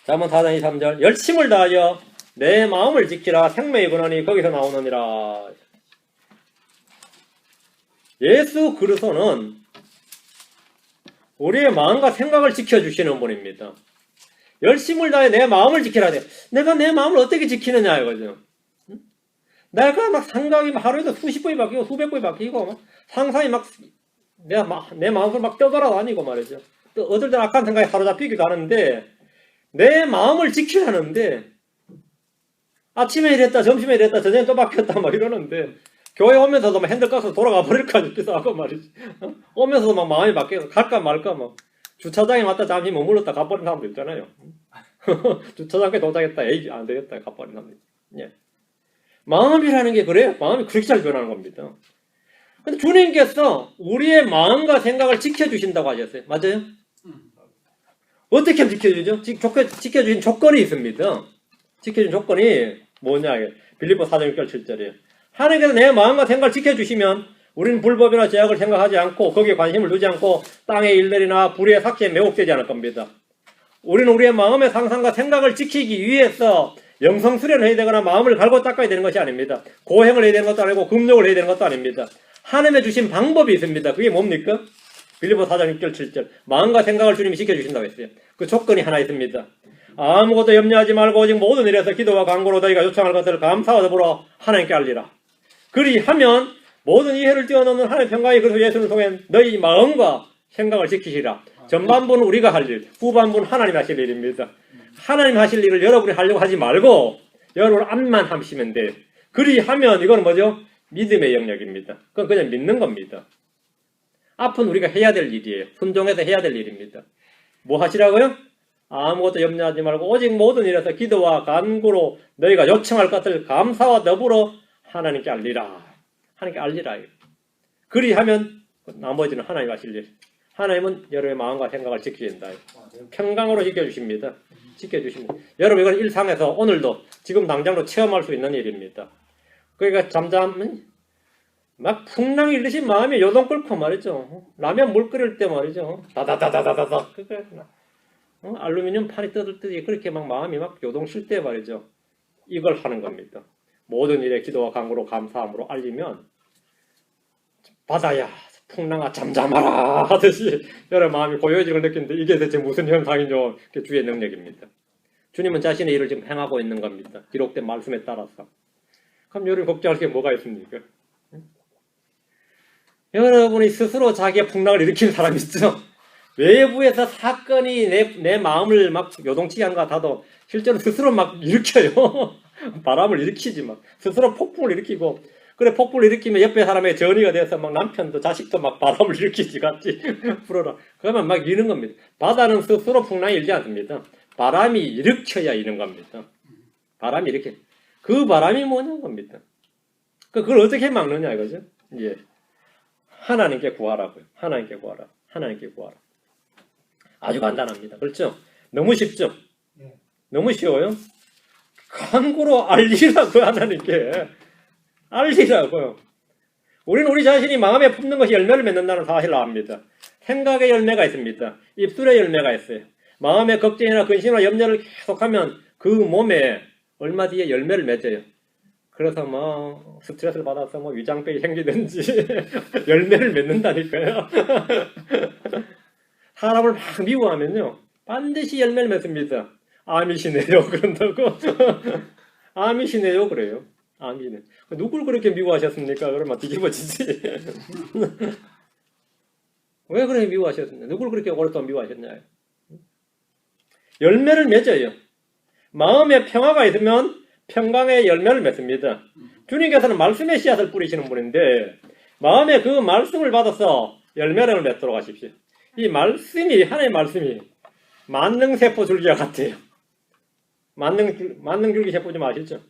잠언 4장 23절 열심을 다하여 내 마음을 지키라 생명의 근원이 거기서 나오느니라. 예수 그리스도는 우리의 마음과 생각을 지켜주시는 분입니다. 열심을 다해 내 마음을 지키라 돼. 내가 내 마음을 어떻게 지키느냐 이거죠. 내가 막 생각이 하루에도 수십 번이 바뀌고 수백 번이 바뀌고 막 상상이 막 내 마음을 막 떠돌아다니고 말이죠. 또 어떨 땐 악한 생각이 사로잡히기도 하는데 내 마음을 지키라는데 아침에 이랬다 점심에 이랬다 저녁에 또 바뀌었다 막 이러는데 교회 오면서도 막 핸들 깎아서 돌아가 버릴까 싶기도 하고 말이지. 오면서도 막 마음이 바뀌어서 갈까 말까 막 주차장에 왔다 잠시 머물렀다 가버린 사람도 있잖아요. 주차장까지 도착했다. 에이, 안 되겠다. 갚아버린 합니다. 예. 마음이라는 게 그래요. 마음이 그렇게 잘 변하는 겁니다. 근데 주님께서 우리의 마음과 생각을 지켜주신다고 하셨어요. 맞아요? 어떻게 하면 지켜주죠? 지켜주신 조건이 있습니다. 지켜준 조건이 뭐냐? 빌립보 4장 6절 7절이에요. 하나님께서 내 마음과 생각을 지켜주시면 우리는 불법이나 죄악을 생각하지 않고 거기에 관심을 두지 않고 땅의 일들이나 불의의 삭시에 매혹되지 않을 겁니다. 우리는 우리의 마음의 상상과 생각을 지키기 위해서 영성수련을 해야 되거나 마음을 갈고 닦아야 되는 것이 아닙니다. 고행을 해야 되는 것도 아니고 금욕을 해야 되는 것도 아닙니다. 하나님의 주신 방법이 있습니다. 그게 뭡니까? 빌립보 4장 6절 7절 마음과 생각을 주님이 지켜주신다고 했어요. 그 조건이 하나 있습니다. 아무것도 염려하지 말고 오직 모든 일에서 기도와 간구로 너희가 요청할 것을 감사와 더불어 하나님께 알리라. 그리하면 모든 이해를 뛰어넘는 하나님의 평강이 그리스도 예수를 통해 너희 마음과 생각을 지키시라. 전반부는 우리가 할 일, 후반부는 하나님 하실 일입니다. 하나님 하실 일을 여러분이 하려고 하지 말고 여러분 앞만 하시면 돼요. 그리하면 이건 뭐죠? 믿음의 영역입니다. 그건 그냥 믿는 겁니다. 앞은 우리가 해야 될 일이에요. 순종해서 해야 될 일입니다. 뭐 하시라고요? 아무것도 염려하지 말고 오직 모든 일에서 기도와 간구로 너희가 요청할 것을 감사와 더불어 하나님께 알리라. 하나님께 알리라. 그리하면 나머지는 하나님 하실 일. 하나님은 여러분의 마음과 생각을 지키신다. 평강으로 지켜주십니다. 지켜주십니다. 여러분 이건 일상에서 오늘도 지금 당장도 체험할 수 있는 일입니다. 그러니까 잠잠 막 풍랑이 일으신 마음이 요동 끓고 말이죠. 라면 물 끓일 때 말이죠. 다다다다다다다. 알루미늄 판이 떠들듯이 그렇게 막 마음이 막 요동칠 때 말이죠. 이걸 하는 겁니다. 모든 일에 기도와 간구로 감사함으로 알리면 바다야 풍랑아 잠잠하라 하듯이 여러 마음이 고요해지는 걸 느끼는데 이게 대체 무슨 현상이죠? 주의 능력입니다. 주님은 자신의 일을 지금 행하고 있는 겁니다. 기록된 말씀에 따라서. 그럼 여러분 걱정할 게 뭐가 있습니까? 여러분이 스스로 자기의 풍랑을 일으키는 사람 있죠? 외부에서 사건이 내 마음을 막 요동치게 한 것 같아도 실제로 스스로 막 일으켜요. 바람을 일으키지 막. 스스로 폭풍을 일으키고 그래 폭풍을 일으키면 옆에 사람의 전이가 돼서 막 남편도 자식도 막 바람을 일으키지 같이 불어라. 그러면 막 이는 겁니다. 바다는 스스로 풍랑이 일지 않습니다. 바람이 일으켜야 이는 겁니다. 바람이 이렇게. 그 바람이 뭐냐는 겁니다. 그걸 어떻게 막느냐 이거죠. 예. 하나님께 구하라고요. 하나님께 구하라. 하나님께 구하라. 아주 간단합니다. 그렇죠? 너무 쉽죠? 너무 쉬워요? 간구로 알리라고요. 하나님께. 알리라고요. 우리는 우리 자신이 마음에 품는 것이 열매를 맺는다는 사실을 압니다. 생각의 열매가 있습니다. 입술의 열매가 있어요. 마음의 걱정이나 근심이나 염려를 계속하면 그 몸에 얼마 뒤에 열매를 맺어요. 그래서 뭐 스트레스를 받아서 뭐 위장병이 생기든지 열매를 맺는다니까요. 사람을 막 미워하면요 반드시 열매를 맺습니다. 암이시네요 그런다고. 암이시네요 그래요. 암이네. 누굴 그렇게 미워하셨습니까? 그러면 뒤집어지지. 왜 그렇게 미워하셨습니까? 누굴 그렇게 오랫동안 미워하셨나요? 열매를 맺어요. 마음에 평화가 있으면 평강의 열매를 맺습니다. 주님께서는 말씀의 씨앗을 뿌리시는 분인데 마음에 그 말씀을 받아서 열매를 맺도록 하십시오. 이 말씀이 하나님의 말씀이 만능세포 줄기와 같아요. 만능줄기 세포 좀 아시죠?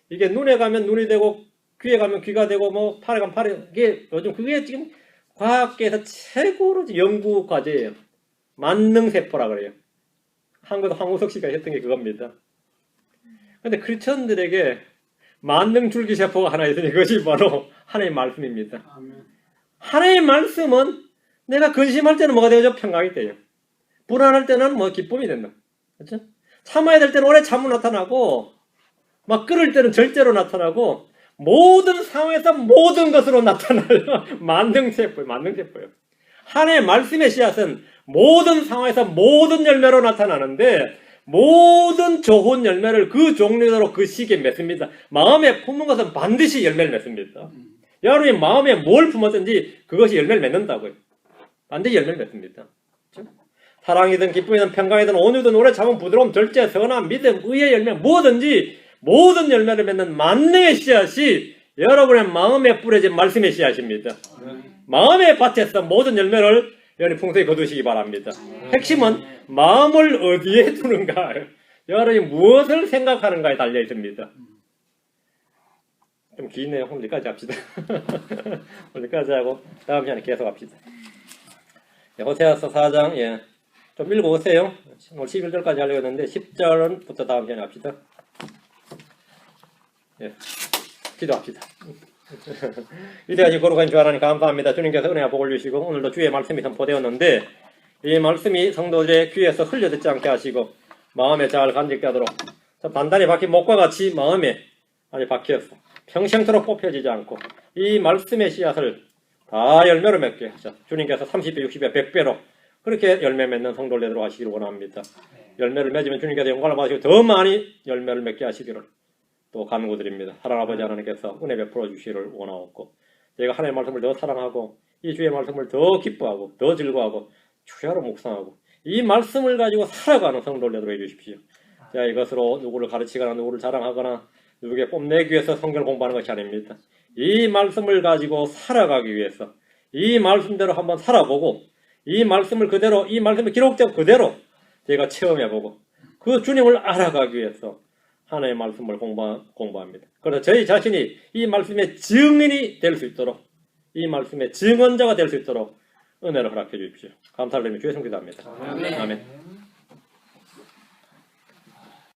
이게 눈에 가면 눈이 되고 귀에 가면 귀가 되고 뭐 팔에 가면 팔이 이게 요즘 그게 지금 과학계에서 최고로 연구 과제예요. 만능세포라 그래요. 한국에서 황우석 씨가 했던 게 그겁니다. 근데 크리스천들에게 만능줄기세포가 하나 있으니 그것이 바로 하나님의 말씀입니다. 하나님의 말씀은 내가 근심할 때는 뭐가 되죠? 평강이 돼요. 불안할 때는 뭐 기쁨이 된다. 그렇죠? 참아야 될 때는 오래 참으로 나타나고 막 끓을 때는 절제로 나타나고 모든 상황에서 모든 것으로 나타나요. 만능세포예요. 하나님의 말씀의 씨앗은 모든 상황에서 모든 열매로 나타나는데 모든 좋은 열매를 그 종류대로 그 시기에 맺습니다. 마음에 품은 것은 반드시 열매를 맺습니다. 여러분이 마음에 뭘 품었든지 그것이 열매를 맺는다고요. 반드시 열매를 맺습니다. 그렇죠? 사랑이든 기쁨이든 평강이든 온유든 오래 참음 부드러움 절제 선함 믿음 의의 열매 뭐든지 모든 열매를 맺는 만능의 씨앗이 여러분의 마음에 뿌려진 말씀의 씨앗입니다. 마음의 밭에서 모든 열매를 여러분이 풍성히 거두시기 바랍니다. 핵심은 마음을 어디에 두는가. 여러분이 무엇을 생각하는가에 달려 있습니다. 좀 기네요. 오늘 여기까지 합시다. 오늘 여기까지 하고 다음 시간에 계속 합시다. 예, 호세아서 4장 예, 좀 읽어보세요. 오늘 11절까지 하려고 했는데 10절부터 다음 시간에 합시다. 예, 기도합시다. 위대하신 거룩한 주 하나님 감사합니다. 주님께서 은혜와 복을 주시고 오늘도 주의 말씀이 선포되었는데 이 말씀이 성도들의 귀에서 흘려듣지 않게 하시고 마음에 잘 간직게 하도록 단단히 박힌 목과 같이 마음에 아니 박혀서 평생토록 뽑혀지지 않고 이 말씀의 씨앗을 다 열매로 맺게 하셔 주님께서 30배, 60배, 100배로 그렇게 열매 맺는 성도를 되도록 하시기를 원합니다. 열매를 맺으면 주님께서 영광을 받으시고 더 많이 열매를 맺게 하시기를 또 간구드립니다. 하나님 아버지 하나님께서 은혜 베풀어 주시기를 원하옵고 저희가 하나님의 말씀을 더 사랑하고 이 주의 말씀을 더 기뻐하고 더 즐거워하고 주야로 묵상하고 이 말씀을 가지고 살아가는 성도를 되도록 해주십시오. 자, 이것으로 누구를 가르치거나 누구를 자랑하거나 누구에게 뽐내기 위해서 성경을 공부하는 것이 아닙니다. 이 말씀을 가지고 살아가기 위해서 이 말씀대로 한번 살아보고 이 말씀을 그대로 이 말씀의 기록된 그대로 제가 체험해보고 그 주님을 알아가기 위해서 하나님의 말씀을 공부합니다. 그래서 저희 자신이 이 말씀의 증인이 될 수 있도록 이 말씀의 증언자가 될 수 있도록 은혜를 허락해 주십시오. 감사를 드리며 주의 성기도합니다. 아멘.